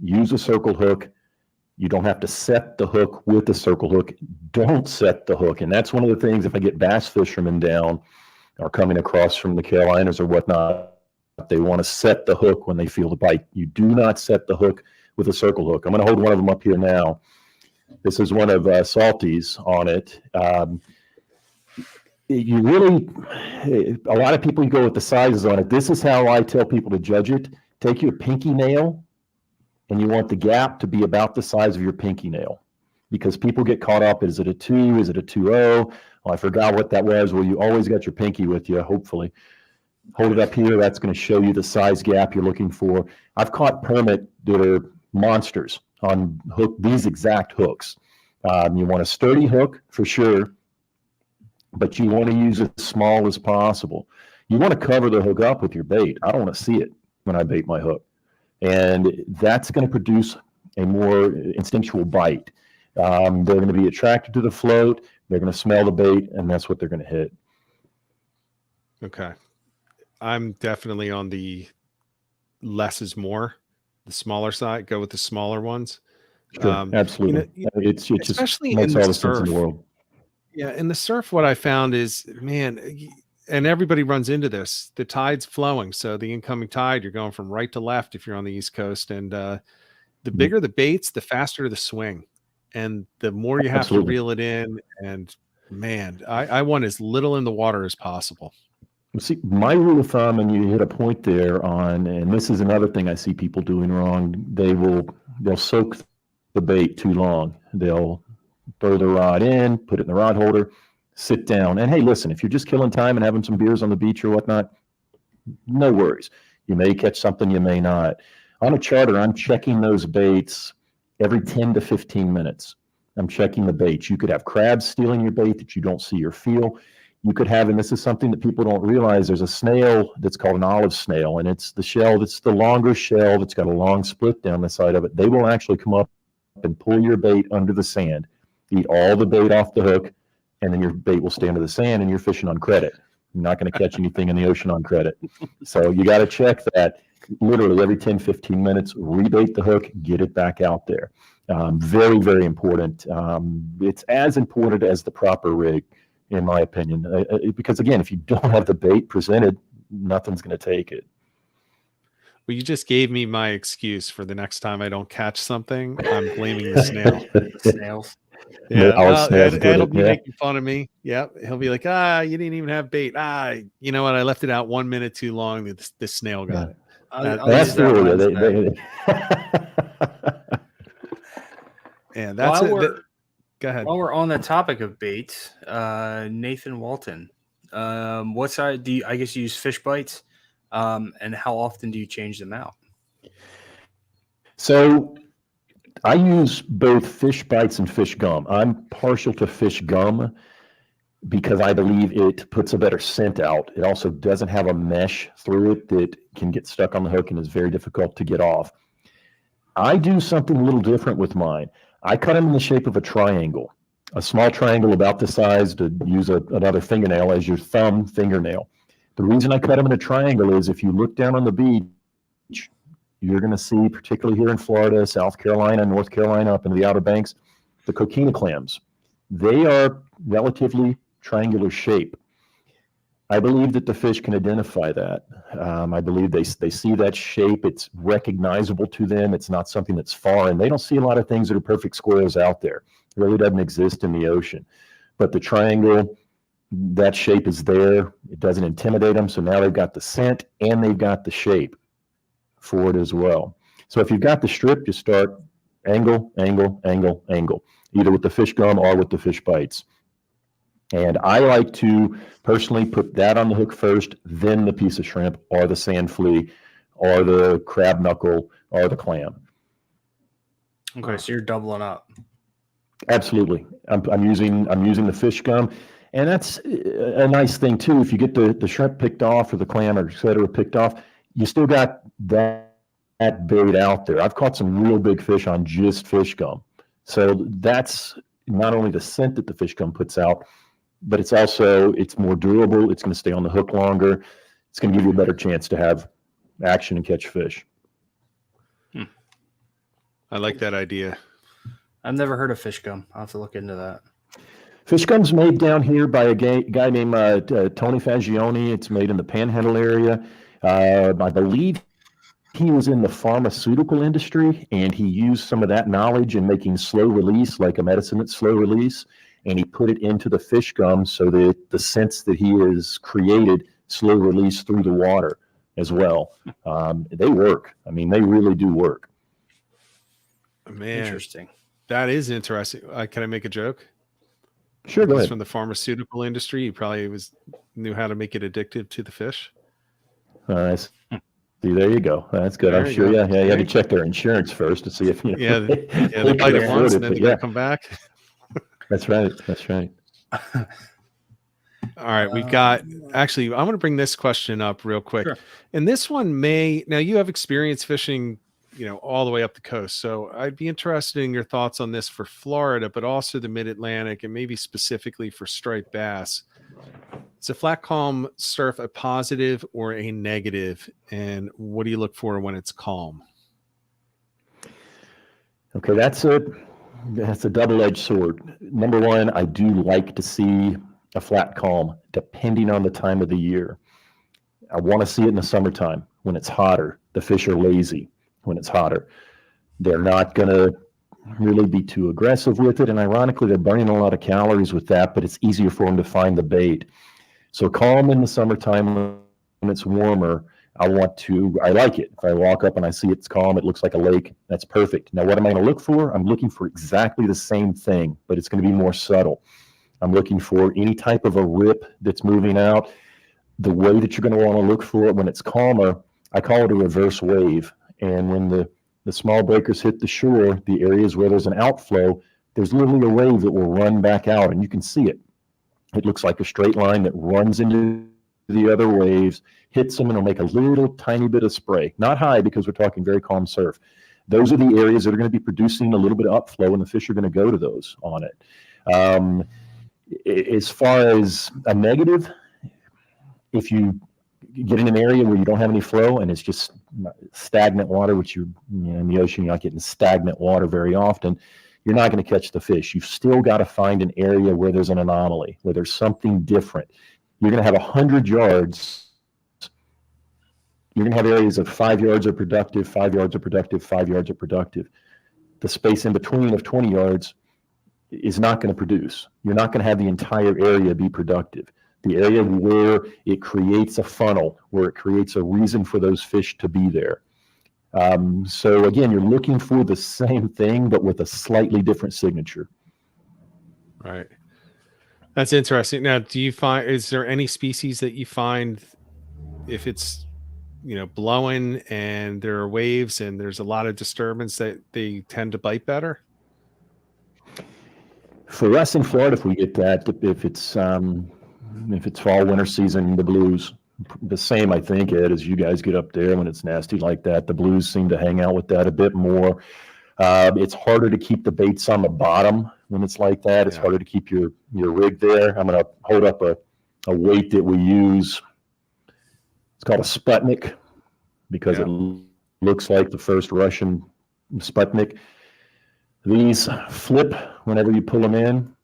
Speaker 8: Use a circle hook. You don't have to set the hook with the circle hook. Don't set the hook. And that's one of the things, if I get bass fishermen down or coming across from the Carolinas or whatnot, they want to set the hook when they feel the bite. You do not set the hook with a circle hook. I'm going to hold one of them up here now. This is one of Salty's on it. You really, a lot of people go with the sizes on it. This is how I tell people to judge it. Take your pinky nail, and you want the gap to be about the size of your pinky nail, because people get caught up. Is it a 2? Is it a 2.0? Oh, I forgot what that was. Well, you always got your pinky with you, hopefully. Hold it up here. That's going to show you the size gap you're looking for. I've caught permit that are monsters on these exact hooks. You want a sturdy hook for sure, but you want to use as small as possible. You want to cover the hook up with your bait. I don't want to see it when I bait my hook. And that's going to produce a more instinctual bite. They're going to be attracted to the float. They're going to smell the bait, and that's what they're going to hit.
Speaker 6: Okay. I'm definitely on the less is more, the smaller side. Go with the smaller ones.
Speaker 8: Sure, absolutely. It's
Speaker 6: especially
Speaker 8: just makes
Speaker 6: in
Speaker 8: all
Speaker 6: the
Speaker 8: the sense in the
Speaker 6: surf.
Speaker 8: world.
Speaker 6: Yeah, in the surf, what I found is, man, and everybody runs into this. The tide's flowing, so the incoming tide, you're going from right to left if you're on the East Coast, and the bigger the baits, the faster the swing, and the more you have to reel it in. And man, I want as little in the water as possible.
Speaker 8: See, my rule of thumb, and you hit a point there on, and this is another thing I see people doing wrong. They'll soak the bait too long. They'll throw the rod in, put it in the rod holder, sit down. And hey, listen, if you're just killing time and having some beers on the beach or whatnot, no worries. You may catch something, you may not. On a charter, I'm checking those baits every 10 to 15 minutes. I'm checking the baits. You could have crabs stealing your bait that you don't see or feel. You could have, and this is something that people don't realize, there's a snail that's called an olive snail, and it's the shell that's the longer shell that's got a long split down the side of it. They will actually come up and pull your bait under the sand, eat all the bait off the hook, and then your bait will stay under the sand, and you're fishing on credit. You're not going to catch anything in the ocean on credit. So you got to check that literally every 10, 15 minutes, rebait the hook, get it back out there. Very, very important. It's as important as the proper rig, in my opinion, because again, if you don't have the bait presented, nothing's going to take it.
Speaker 6: Well, you just gave me my excuse for the next time I don't catch something. I'm blaming the snail.
Speaker 7: Snails.
Speaker 6: Yeah, Ed'll be making fun of me. Yeah, he'll be like, you didn't even have bait. You know what? I left it out 1 minute too long. The snail got it.
Speaker 8: That's the rule.
Speaker 6: Yeah, that's it. Go ahead.
Speaker 7: While we're on the topic of baits, Nathan Walton, what side do you? I guess you use fish bites, and how often do you change them out?
Speaker 8: So I use both fish bites and fish gum. I'm partial to fish gum because I believe it puts a better scent out. It also doesn't have a mesh through it that can get stuck on the hook and is very difficult to get off. I do something a little different with mine. I cut them in the shape of a triangle, a small triangle about the size to use another fingernail as your thumb fingernail. The reason I cut them in a triangle is if you look down on the beach, you're going to see, particularly here in Florida, South Carolina, North Carolina, up into the Outer Banks, the coquina clams. They are relatively triangular shape. I believe that the fish can identify that. I believe they see that shape. It's recognizable to them. It's not something that's foreign. They don't see a lot of things that are perfect squares out there. It really doesn't exist in the ocean. But the triangle, that shape is there. It doesn't intimidate them. So now they've got the scent and they've got the shape for it as well. So if you've got the strip, you start angle, angle, angle, angle, either with the fish gum or with the fish bites. And I like to personally put that on the hook first, then the piece of shrimp or the sand flea or the crab knuckle or the clam.
Speaker 7: Okay, so you're doubling up.
Speaker 8: Absolutely. I'm using the fish gum, and that's a nice thing too. If you get the shrimp picked off or the clam or et cetera picked off, you still got that bait out there. I've caught some real big fish on just fish gum. So that's not only the scent that the fish gum puts out, but it's more durable. It's going to stay on the hook longer. It's going to give you a better chance to have action and catch fish.
Speaker 6: I like that idea.
Speaker 7: I've never heard of fish gum. I'll have to look into that.
Speaker 8: Fish gum's made down here by a guy named Tony Fagioni. It's made in the Panhandle area. I believe he was in the pharmaceutical industry, and he used some of that knowledge in making slow release, like a medicine that's slow release, and he put it into the fish gum so that the scents that he has created slow release through the water as well. They work. I mean, they really do work.
Speaker 6: Man,
Speaker 7: Interesting.
Speaker 6: That is interesting. Can I make a joke?
Speaker 8: Sure, go
Speaker 6: He's
Speaker 8: ahead.
Speaker 6: from the pharmaceutical industry. He probably knew how to make it addictive to the fish.
Speaker 8: See, there you go. That's good.
Speaker 6: There
Speaker 8: I'm
Speaker 6: you
Speaker 8: sure.
Speaker 6: go.
Speaker 8: Yeah. You have to check their insurance first to see if you.
Speaker 6: Yeah, they bite it once and then they gotta come back.
Speaker 8: That's right. That's right.
Speaker 6: All right, we got actually. I'm going to bring this question up real quick,
Speaker 7: Sure.
Speaker 6: and this one now you have experience fishing, all the way up the coast. So I'd be interested in your thoughts on this for Florida, but also the Mid-Atlantic, and maybe specifically for striped bass. Is a flat calm surf a positive or a negative, and what do you look for when it's calm?
Speaker 8: Okay, that's a double-edged sword. Number one, I do like to see a flat calm, depending on the time of the year. I want to see it in the summertime when it's hotter. The fish are lazy when it's hotter. They're not going to really be too aggressive with it, and ironically, they're burning a lot of calories with that, but it's easier for them to find the bait. So calm in the summertime when it's warmer, I like it. If I walk up and I see it's calm, it looks like a lake, that's perfect. Now, what am I going to look for? I'm looking for exactly the same thing, but it's going to be more subtle. I'm looking for any type of a rip that's moving out. The way that you're going to want to look for it when it's calmer, I call it a reverse wave. And when the small breakers hit the shore, the areas where there's an outflow, there's literally a wave that will run back out, and you can see it. It looks like a straight line that runs into the other waves, hits them, and it'll make a little tiny bit of spray. Not high, because we're talking very calm surf. Those are the areas that are going to be producing a little bit of upflow, and the fish are going to go to those on it. As far as a negative, if you get in an area where you don't have any flow and it's just stagnant water, which in the ocean, you're not getting stagnant water very often, you're not going to catch the fish. You've still got to find an area where there's an anomaly, where there's something different. You're going to have 100 yards. You're going to have areas of 5 yards are productive, 5 yards are productive, 5 yards are productive. The space in between of 20 yards is not going to produce. You're not going to have the entire area be productive. The area where it creates a funnel, where it creates a reason for those fish to be there. So again, you're looking for the same thing, but with a slightly different signature.
Speaker 6: Right. That's interesting. Now, is there any species that you find if it's, blowing and there are waves and there's a lot of disturbance that they tend to bite better?
Speaker 8: For us in Florida, if we get that, if it's fall, winter season, the blues, the same, I think, Ed, as you guys get up there when it's nasty like that. The blues seem to hang out with that a bit more. It's harder to keep the baits on the bottom when it's like that. It's harder to keep your rig there. I'm going to hold up a weight that we use. It's called a Sputnik because it looks like the first Russian Sputnik. These flip whenever you pull them in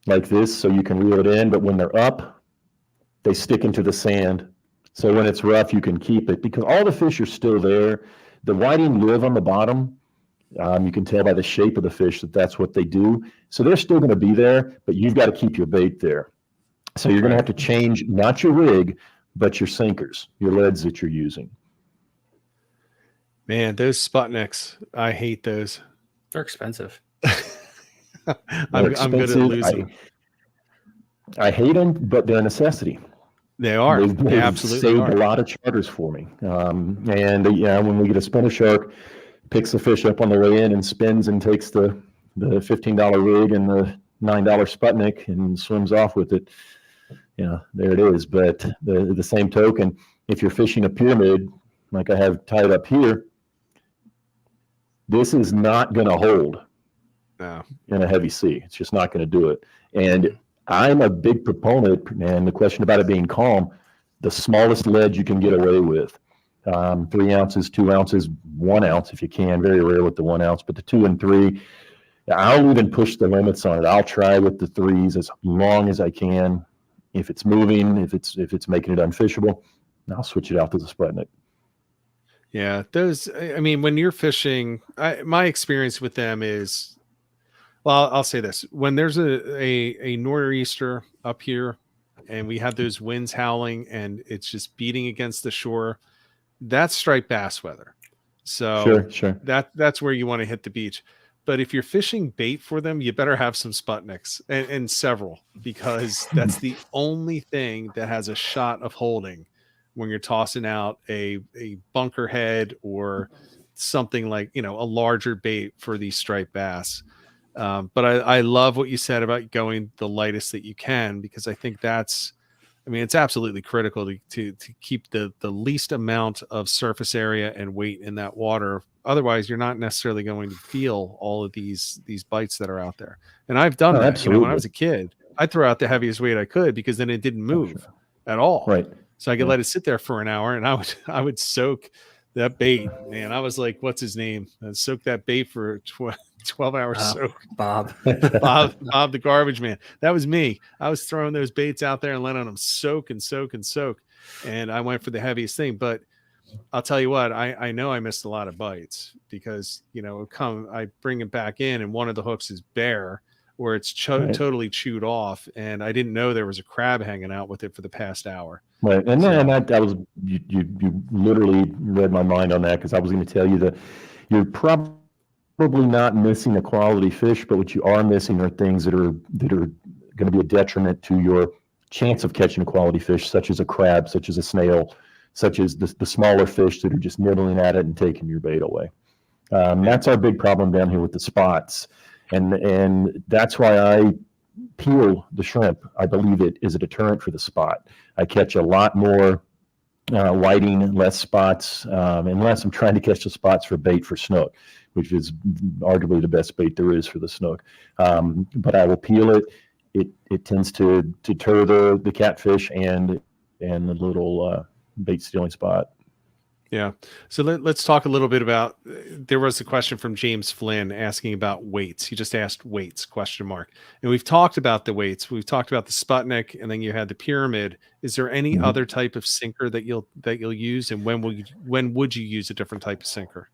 Speaker 8: like this, so you can reel it in, but when they're up, they stick into the sand. So when it's rough, you can keep it because all the fish are still there. The whiting live on the bottom. You can tell by the shape of the fish that that's what they do. So they're still going to be there, but you've got to keep your bait there. So you're going to have to change not your rig, but your sinkers, your leads that you're using.
Speaker 6: Man, those Sputniks, I hate those.
Speaker 7: They're expensive.
Speaker 6: I'm good at losing.
Speaker 8: I hate them, but they're a necessity.
Speaker 6: They are. They absolutely
Speaker 8: saved
Speaker 6: are.
Speaker 8: a lot of charters for me. And when we get a spinner shark, picks the fish up on the way in and spins and takes the the $15 rig and the $9 Sputnik and swims off with it. There it is. But the same token, if you're fishing a pyramid, like I have tied up here, this is not going to hold in a heavy sea. It's just not going to do it. And I'm a big proponent, and the question about it being calm, the smallest lead you can get away with. 3 ounces, 2 ounces, 1 ounce if you can. Very rare with the 1 ounce, but the 2 and 3, I'll even push the limits on it. I'll try with the 3s as long as I can. If it's moving, if it's making it unfishable, I'll switch it out to the Sputnik.
Speaker 6: Yeah, those. I mean, when you're fishing, my experience with them is, well, I'll say this: when there's a nor'easter up here, and we have those winds howling, and it's just beating against the shore, that's striped bass weather. So
Speaker 8: sure.
Speaker 6: That's where you want to hit the beach. But if you're fishing bait for them, you better have some Sputniks and several, because that's the only thing that has a shot of holding when you're tossing out a bunker head or something like, a larger bait for these striped bass. But I love what you said about going the lightest that you can, because I think it's absolutely critical to keep the least amount of surface area and weight in that water. Otherwise, you're not necessarily going to feel all of these bites that are out there. And I've done that.
Speaker 8: Absolutely.
Speaker 6: When I was a kid, I'd throw out the heaviest weight I could, because then it didn't move at all.
Speaker 8: Right.
Speaker 6: So I could let it sit there for an hour, and I would soak that bait. Man, I was like, what's his name? I'd soak that bait for 12 hours.
Speaker 7: Bob,
Speaker 6: the garbage man. That was me. I was throwing those baits out there and letting them soak and soak and soak. And I went for the heaviest thing. But I'll tell you what, I know I missed a lot of bites, because, I bring it back in, and one of the hooks is bare, where it's totally chewed off. And I didn't know there was a crab hanging out with it for the past hour.
Speaker 8: Right. And then that was, you literally read my mind on that, because I was going to tell you that you're probably not missing a quality fish, but what you are missing are things that are going to be a detriment to your chance of catching a quality fish, such as a crab, such as a snail, such as the smaller fish that are just nibbling at it and taking your bait away. That's our big problem down here with the spots. And that's why I peel the shrimp. I believe it is a deterrent for the spot. I catch a lot more whiting, less spots, unless I'm trying to catch the spots for bait for snook, which is arguably the best bait there is for the snook. But I will peel it. It tends to deter the catfish and the little bait stealing spot.
Speaker 6: Yeah. So let's talk a little bit about, there was a question from James Flynn asking about weights. He just asked weights, ? And we've talked about the weights. We've talked about the Sputnik, and then you had the pyramid. Is there any other type of sinker that you'll use? And when would you use a different type of sinker?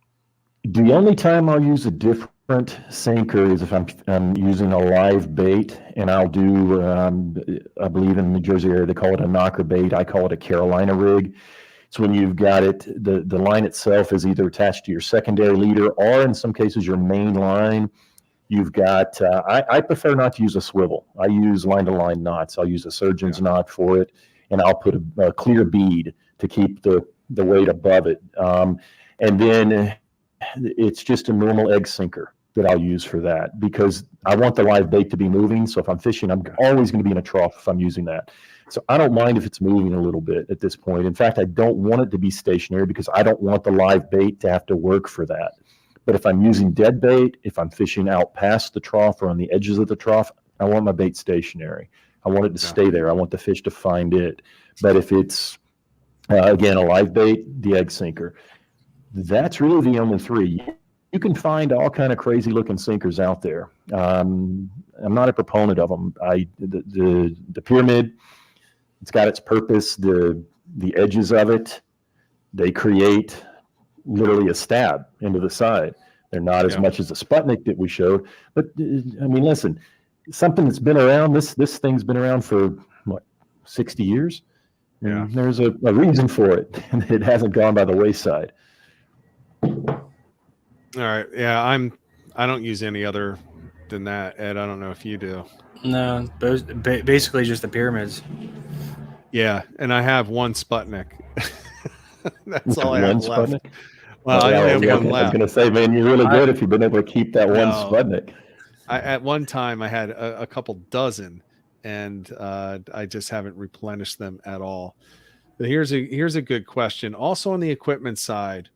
Speaker 8: The only time I'll use a different sinker is if I'm using a live bait, and I'll do, I believe in the New Jersey area, they call it a knocker bait. I call it a Carolina rig. So when you've got it, the line itself is either attached to your secondary leader, or in some cases your main line. You've got, I prefer not to use a swivel. I use line-to-line knots. I'll use a surgeon's knot for it, and I'll put a clear bead to keep the weight above it. And then it's just a normal egg sinker that I'll use for that, because I want the live bait to be moving. So if I'm fishing, I'm always going to be in a trough if I'm using that. So I don't mind if it's moving a little bit at this point. In fact, I don't want it to be stationary, because I don't want the live bait to have to work for that. But if I'm using dead bait, if I'm fishing out past the trough or on the edges of the trough, I want my bait stationary. I want it to stay there. I want the fish to find it. But if it's, again, a live bait, the egg sinker, that's really the only three. You can find all kind of crazy looking sinkers out there. I'm not a proponent of them. The pyramid, it's got its purpose. The edges of it, they create literally a stab into the side. They're not as much as the Sputnik that we showed, but I mean, listen, something that's been around. This thing's been around for what, 60 years. Yeah, and there's a reason for it, and it hasn't gone by the wayside.
Speaker 6: All right. Yeah, I don't use any other than that, Ed. I don't know if you do.
Speaker 7: No, those basically just the pyramids.
Speaker 6: Yeah, and I have one Sputnik. That's all I have left.
Speaker 8: Sputnik?
Speaker 6: Well, I only have one left.
Speaker 8: I was going to say, man, you're really good if you've been able to keep that one Sputnik.
Speaker 6: At one time I had a couple dozen, and I just haven't replenished them at all. But here's a good question. Also on the equipment side,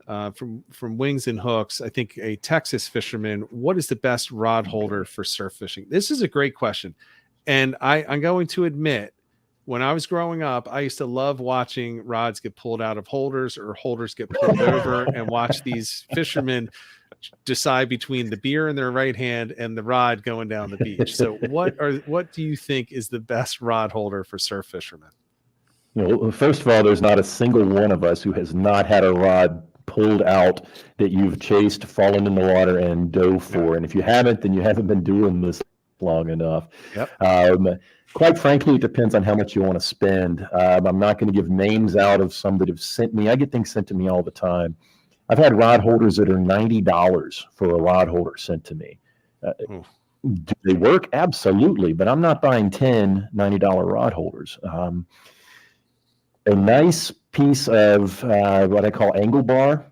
Speaker 6: from Wings and Hooks, I think a Texas fisherman, what is the best rod holder for surf fishing? This is a great question. And I'm going to admit, when I was growing up, I used to love watching rods get pulled out of holders or holders get pulled over, and watch these fishermen decide between the beer in their right hand and the rod going down the beach. So what do you think is the best rod holder for surf fishermen?
Speaker 8: First of all, there's not a single one of us who has not had a rod pulled out that you've chased, fallen in the water, and dove for. And if you haven't, then you haven't been doing this long enough.
Speaker 6: Yep.
Speaker 8: Quite frankly, it depends on how much you want to spend. I'm not going to give names out of some that have sent me. I get things sent to me all the time. I've had rod holders that are $90 for a rod holder sent to me. Do they work? Absolutely. But I'm not buying 10 $90 rod holders. A nice piece of what I call angle bar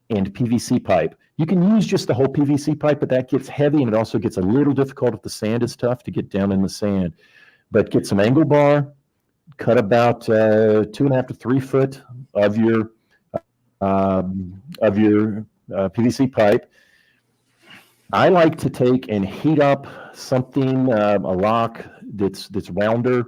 Speaker 8: and PVC pipe. You can use just the whole PVC pipe, but that gets heavy, and it also gets a little difficult if the sand is tough to get down in the sand. But get some angle bar, cut about 2.5 to 3 foot of your PVC pipe. I like to take and heat up something, a rock that's rounder,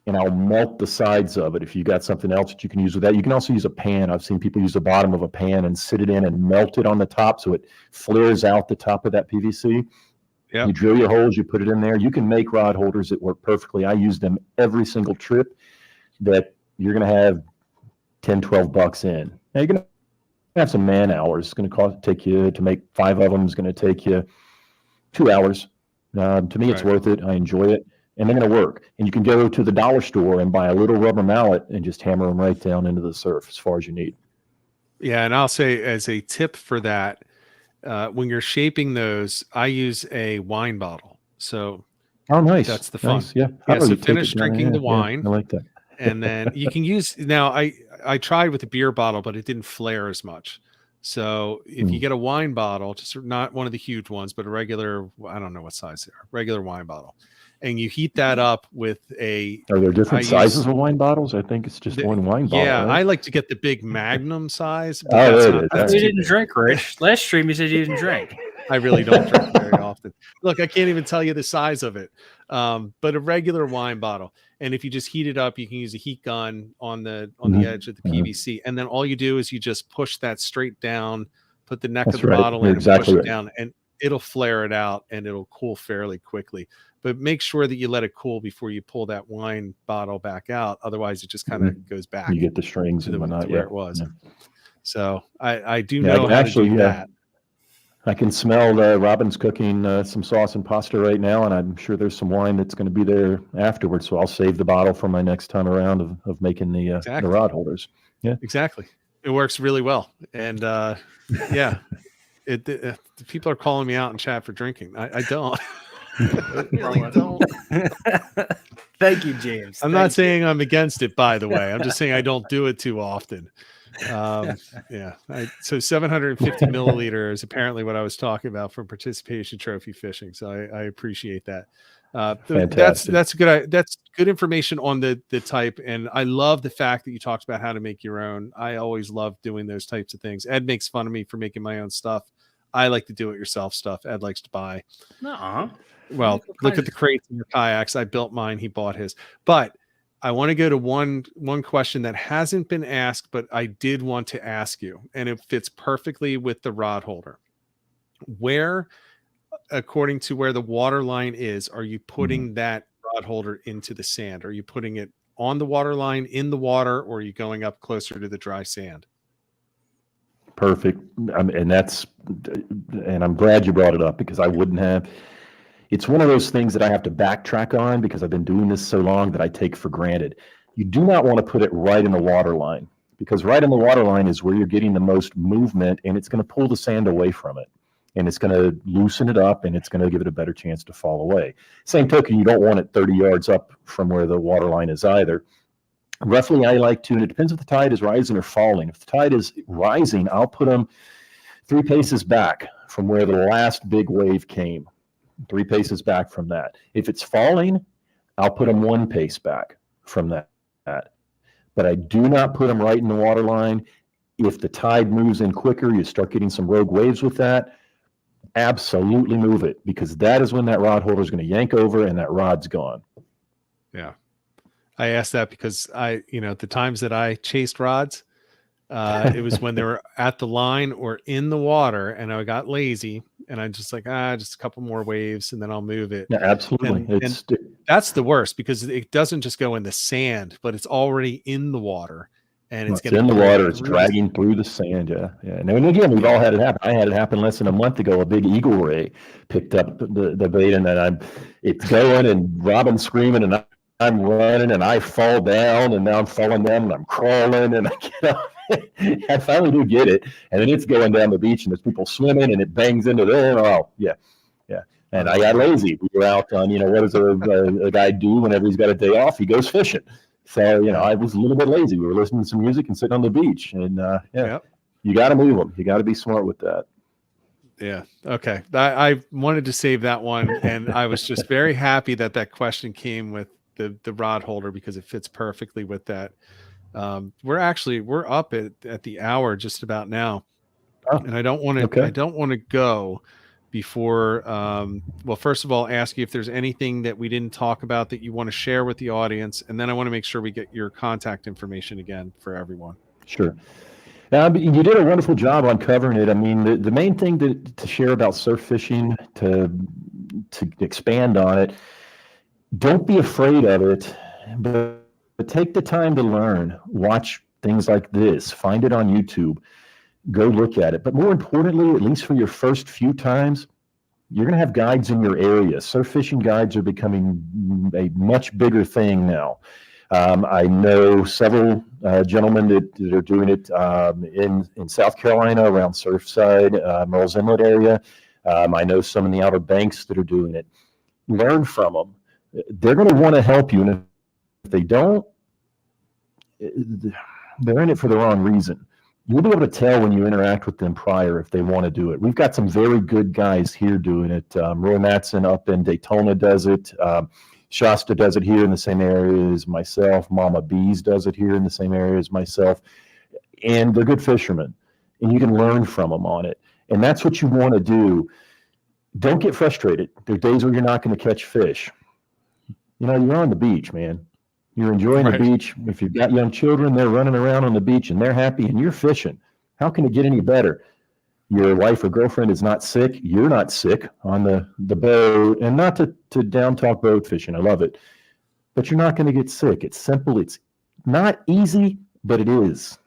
Speaker 8: and I'll melt the sides of it. If you got something else that you can use with that, you can also use a pan. I've seen people use the bottom of a pan and sit it in and melt it on the top so it flares out the top of that PVC.
Speaker 6: Yeah.
Speaker 8: You drill your holes, you put it in there. You can make rod holders that work perfectly. I use them every single trip that you're going to have 10, 12 bucks in. Now you're going to have some man hours. It's going to take you to make 5 of them. It's going to take you 2 hours. To me, it's worth it. I enjoy it. And they're going to work. And you can go to the dollar store and buy a little rubber mallet and just hammer them right down into the surf as far as you need.
Speaker 6: Yeah, and I'll say as a tip for that, when you're shaping those, I use a wine bottle. So
Speaker 8: nice.
Speaker 6: That's the fun.
Speaker 8: Nice. Yeah.
Speaker 6: So finish drinking the wine.
Speaker 8: I like that.
Speaker 6: And then you can use, now I tried with a beer bottle, but it didn't flare as much. So if you get a wine bottle, just not one of the huge ones, but a regular, I don't know what size they are, regular wine bottle. And you heat that up with a.
Speaker 8: Are there different sizes of wine bottles? I think it's just one wine bottle.
Speaker 6: Yeah,
Speaker 8: right?
Speaker 6: I like to get the big Magnum size.
Speaker 7: But you didn't drink, Rich. Last stream you said you didn't drink.
Speaker 6: I really don't drink very often. Look, I can't even tell you the size of it. But a regular wine bottle. And if you just heat it up, you can use a heat gun on the edge of the PVC. And then all you do is you just push that straight down, put the neck of the bottle in, and push it down, and it'll flare it out and it'll cool fairly quickly. But make sure that you let it cool before you pull that wine bottle back out. Otherwise, it just kind of goes back.
Speaker 8: You get the strings and whatnot.
Speaker 6: Where it was. Yeah. So I do know how to do that.
Speaker 8: I can smell Robin's cooking some sauce and pasta right now, and I'm sure there's some wine that's going to be there afterwards. So I'll save the bottle for my next time around of making the rod holders. Yeah,
Speaker 6: exactly. It works really well, and yeah, people are calling me out in chat for drinking. I don't. I really don't.
Speaker 7: Thank you, James.
Speaker 6: I'm not saying I'm against it, by the way. I'm just saying I don't do it too often. So 750 milliliter is apparently what I was talking about for participation trophy fishing. So I appreciate that. That's good information on the type, and I love the fact that you talked about how to make your own. I always love doing those types of things. Ed makes fun of me for making my own stuff. I like to do it yourself stuff. Ed likes to buy. Well, look at the crates in your kayaks. I built mine. He bought his. But I want to go to one question that hasn't been asked, but I did want to ask you, and it fits perfectly with the rod holder. Where, according to where the water line is, are you putting that rod holder into the sand? Are you putting it on the water line, in the water, or are you going up closer to the dry sand?
Speaker 8: Perfect. And I'm glad you brought it up, because I wouldn't have. It's one of those things that I have to backtrack on because I've been doing this so long that I take for granted. You do not want to put it right in the water line, because right in the water line is where you're getting the most movement, and it's going to pull the sand away from it, and it's going to loosen it up, and it's going to give it a better chance to fall away. Same token, you don't want it 30 yards up from where the water line is either. Roughly, I like to, and it depends if the tide is rising or falling. If the tide is rising, I'll put them 3 paces back from where the last big wave came. 3 paces back from that. If it's falling, I'll put them 1 pace back from that. But I do not put them right in the water line. If the tide moves in quicker, you start getting some rogue waves with that, absolutely move it, because that is when that rod holder is going to yank over and that rod's gone.
Speaker 6: Yeah. I asked that because the times that I chased rods, it was when they were at the line or in the water, and I got lazy, and I'm just like, just a couple more waves, and then I'll move it.
Speaker 8: Yeah, absolutely.
Speaker 6: And that's the worst, because it doesn't just go in the sand, but it's already in the water, and it's
Speaker 8: in the water. It's dragging through the sand. Yeah. And again, we've all had it happen. I had it happen less than a month ago. A big eagle ray picked up the bait, and then it's going, and Robin's screaming, and I'm running, and I fall down, and now I'm falling down, and I'm crawling, and I get up. I finally do get it, and then it's going down the beach, and there's people swimming, and it bangs into there. Oh, yeah. And I got lazy. We were out on, what does a guy do whenever he's got a day off? He goes fishing. So, I was a little bit lazy. We were listening to some music and sitting on the beach, and you got to move them. You got to be smart with that.
Speaker 6: Yeah. Okay. I wanted to save that one, and I was just very happy that question came with the rod holder, because it fits perfectly with that. We're up at the hour just about now, and I don't want to go before. Well, first of all, ask you if there's anything that we didn't talk about that you want to share with the audience, and then I want to make sure we get your contact information again for everyone.
Speaker 8: Sure. You did a wonderful job on covering it. I mean, the main thing to share about surf fishing, to expand on it, don't be afraid of it, but take the time to learn. Watch things like this. Find it on YouTube. Go look at it. But more importantly, at least for your first few times, you're going to have guides in your area. Surf fishing guides are becoming a much bigger thing now. I know several gentlemen that are doing it in South Carolina around Surfside, Merle's Inlet area. I know some in the Outer Banks that are doing it. Learn from them. They're going to want to help you, and if they don't, they're in it for the wrong reason. You'll be able to tell when you interact with them prior if they want to do it. We've got some very good guys here doing it. Roy Matson up in Daytona does it. Shasta does it here in the same area as myself. Mama Bees does it here in the same area as myself. And they're good fishermen, and you can learn from them on it. And that's what you want to do. Don't get frustrated. There are days where you're not going to catch fish. You're on the beach, man. You're enjoying the beach. If you've got young children, they're running around on the beach and they're happy, and you're fishing. How can it get any better? Your wife or girlfriend is not sick. You're not sick on the boat. And not to down talk boat fishing. I love it. But you're not going to get sick. It's simple. It's not easy, but it is.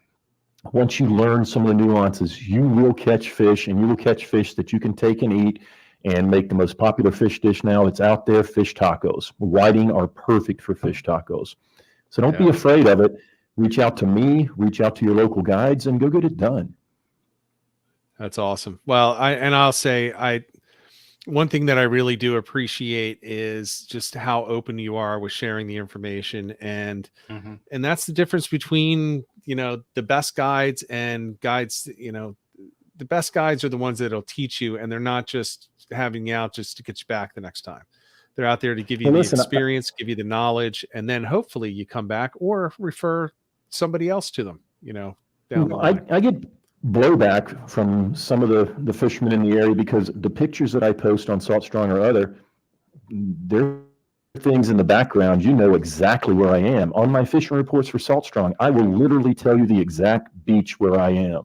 Speaker 8: Once you learn some of the nuances, you will catch fish, and you will catch fish that you can take and eat and make the most popular fish dish now that's out there, fish tacos. Whiting are perfect for fish tacos. So don't be afraid of it. Reach out to me, reach out to your local guides, and go get it done.
Speaker 6: That's awesome. Well, I'll say one thing that I really do appreciate is just how open you are with sharing the information, and that's the difference between, the best guides and guides. The best guides are the ones that'll teach you, and they're not just having you out just to get you back the next time. They're out there to give you the experience, give you the knowledge, and then hopefully you come back or refer somebody else to them, down the line.
Speaker 8: I get blowback from some of the fishermen in the area, because the pictures that I post on Salt Strong or other, there are things in the background. Exactly where I am. On my fishing reports for Salt Strong, I will literally tell you the exact beach where I am.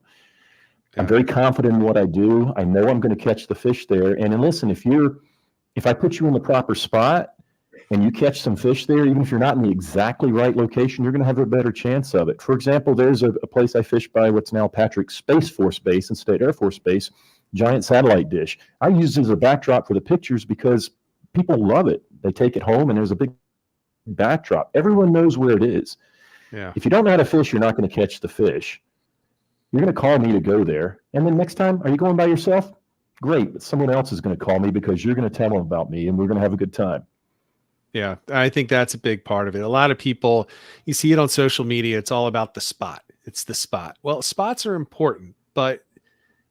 Speaker 8: I'm very confident in what I do. I know I'm going to catch the fish there. And then listen, if I put you in the proper spot and you catch some fish there, even if you're not in the exactly right location, you're going to have a better chance of it. For example, there's a place I fish by what's now Patrick Space Force Base and State Air Force Base, giant satellite dish. I use it as a backdrop for the pictures because people love it. They take it home, and there's a big backdrop. Everyone knows where it is.
Speaker 6: Yeah.
Speaker 8: If you don't know how to fish, you're not going to catch the fish. You're going to call me to go there. And then next time, are you going by yourself? Great. But someone else is going to call me, because you're going to tell them about me, and we're going to have a good time.
Speaker 6: Yeah, I think that's a big part of it. A lot of people, you see it on social media, it's all about the spot. It's the spot. Well, spots are important, but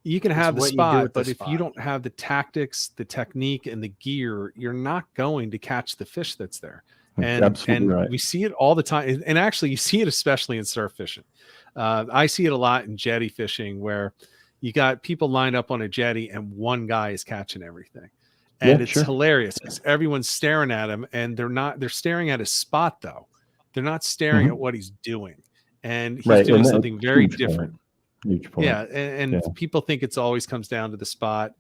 Speaker 6: You can have the
Speaker 7: what you do
Speaker 6: spot,
Speaker 7: with the
Speaker 6: but if you
Speaker 7: spot.
Speaker 6: don't have the tactics, the technique, and the gear, you're not going to catch the fish that's there.
Speaker 8: Absolutely
Speaker 6: And
Speaker 8: right.
Speaker 6: we see it all the time. And actually, you see it especially in surf fishing. I see it a lot in jetty fishing, where you got people lined up on a jetty and one guy is catching everything. And
Speaker 8: Yeah,
Speaker 6: it's
Speaker 8: sure.
Speaker 6: hilarious because everyone's staring at him, and they're staring at his spot though. They're not staring at what he's doing. And he's
Speaker 8: Right,
Speaker 6: doing
Speaker 8: and
Speaker 6: something
Speaker 8: that's
Speaker 6: very
Speaker 8: huge point.
Speaker 6: different.
Speaker 8: Huge point.
Speaker 6: Yeah, and
Speaker 8: Yeah.
Speaker 6: people think it's always comes down to the spot.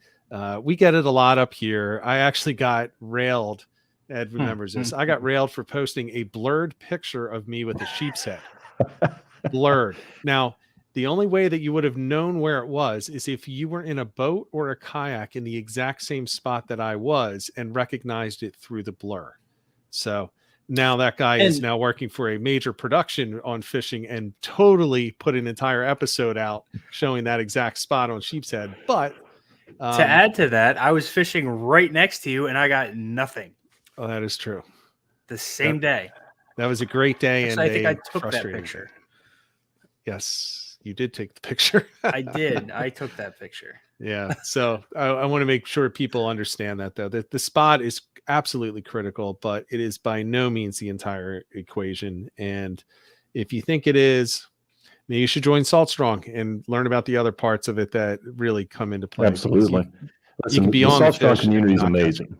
Speaker 6: We get it a lot up here. I actually got railed. Ed remembers this. I got railed for posting a blurred picture of me with a sheep's head. Blurred. Now, the only way that you would have known where it was is if you were in a boat or a kayak in the exact same spot that I was and recognized it through the blur. So now that guy is now working for a major production on fishing and totally put an entire episode out showing that exact spot on Sheep's Head. But
Speaker 7: to add to that, I was fishing right next to you and I got nothing.
Speaker 6: Oh, that is true.
Speaker 7: The same day.
Speaker 6: That was a great day.
Speaker 7: Actually,
Speaker 6: and
Speaker 7: I think I took that picture.
Speaker 6: Yes, you did take the picture.
Speaker 7: I did. I took that picture.
Speaker 6: Yeah. So I want to make sure people understand that, though, that the spot is absolutely critical, but it is by no means the entire equation. And if you think it is, maybe you should join Salt Strong and learn about the other parts of it that really come into play.
Speaker 8: Absolutely.
Speaker 6: You can be
Speaker 8: the
Speaker 6: on
Speaker 8: Salt
Speaker 6: the
Speaker 8: Strong
Speaker 6: fish
Speaker 8: community is
Speaker 6: and not catch
Speaker 8: amazing.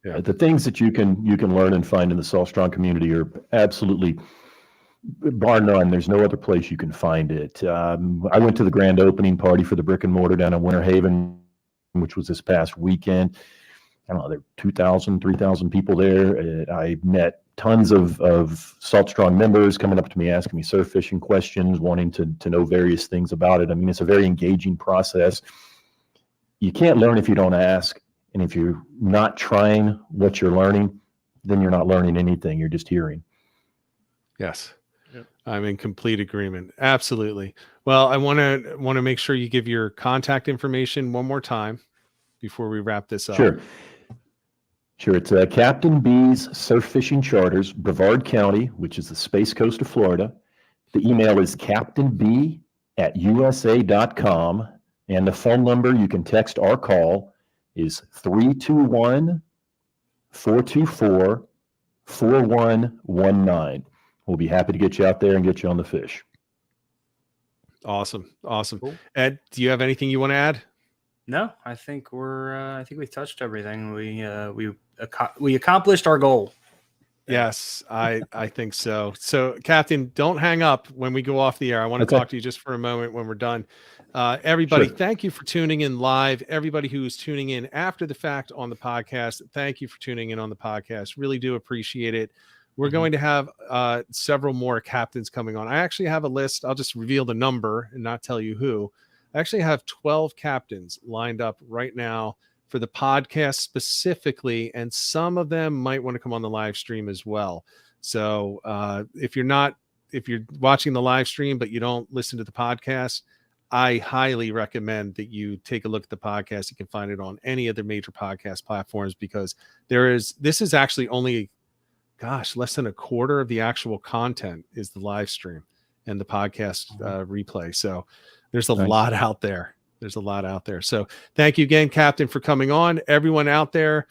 Speaker 8: The things that you can learn and find in the Salt Strong community are absolutely, bar none. There's no other place you can find it. I went to the grand opening party for the brick and mortar down in Winter Haven, which was this past weekend. I don't know, there were 2,000, 3,000 people there. I met tons of Salt Strong members coming up to me, asking me surf fishing questions, wanting to know various things about it. I mean, it's a very engaging process. You can't learn if you don't ask. And if you're not trying what you're learning, then you're not learning anything. You're just hearing.
Speaker 6: Yes. Yep. I'm in complete agreement. Absolutely. Well, I want to make sure you give your contact information one more time before we wrap this up.
Speaker 8: Sure. It's Captain B's Surf Fishing Charters, Brevard County, which is the Space Coast of Florida. The email is captainb@usa.com. And the phone number you can text or call is 321-424-4119. We'll be happy to get you out there and get you on the fish.
Speaker 6: Awesome. Cool. Ed, do you have anything you want to add?
Speaker 7: No, I think we touched everything. We accomplished our goal.
Speaker 6: Yes, I think so. So, Captain, don't hang up when we go off the air. I want to talk to you just for a moment when we're done. Everybody, Thank you for tuning in live. Everybody who's tuning in after the fact on the podcast, thank you for tuning in on the podcast. Really do appreciate it. We're going to have several more captains coming on. I actually have a list. I'll just reveal the number and not tell you who. I actually have 12 captains lined up right now for the podcast specifically, and some of them might want to come on the live stream as well. So if you're watching the live stream but you don't listen to the podcast, I highly recommend that you take a look at the podcast. You can find it on any of the major podcast platforms, because this is actually only, less than a quarter of the actual content is the live stream and the podcast replay. So there's a lot out there. So thank you again, Captain, for coming on. Everyone out there,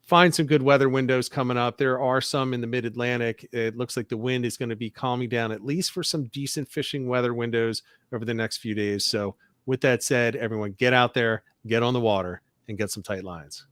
Speaker 6: find some good weather windows coming up. There are some in the mid-Atlantic. It looks like the wind is going to be calming down, at least for some decent fishing weather windows over the next few days. So with that said, everyone, get out there, get on the water, and get some tight lines.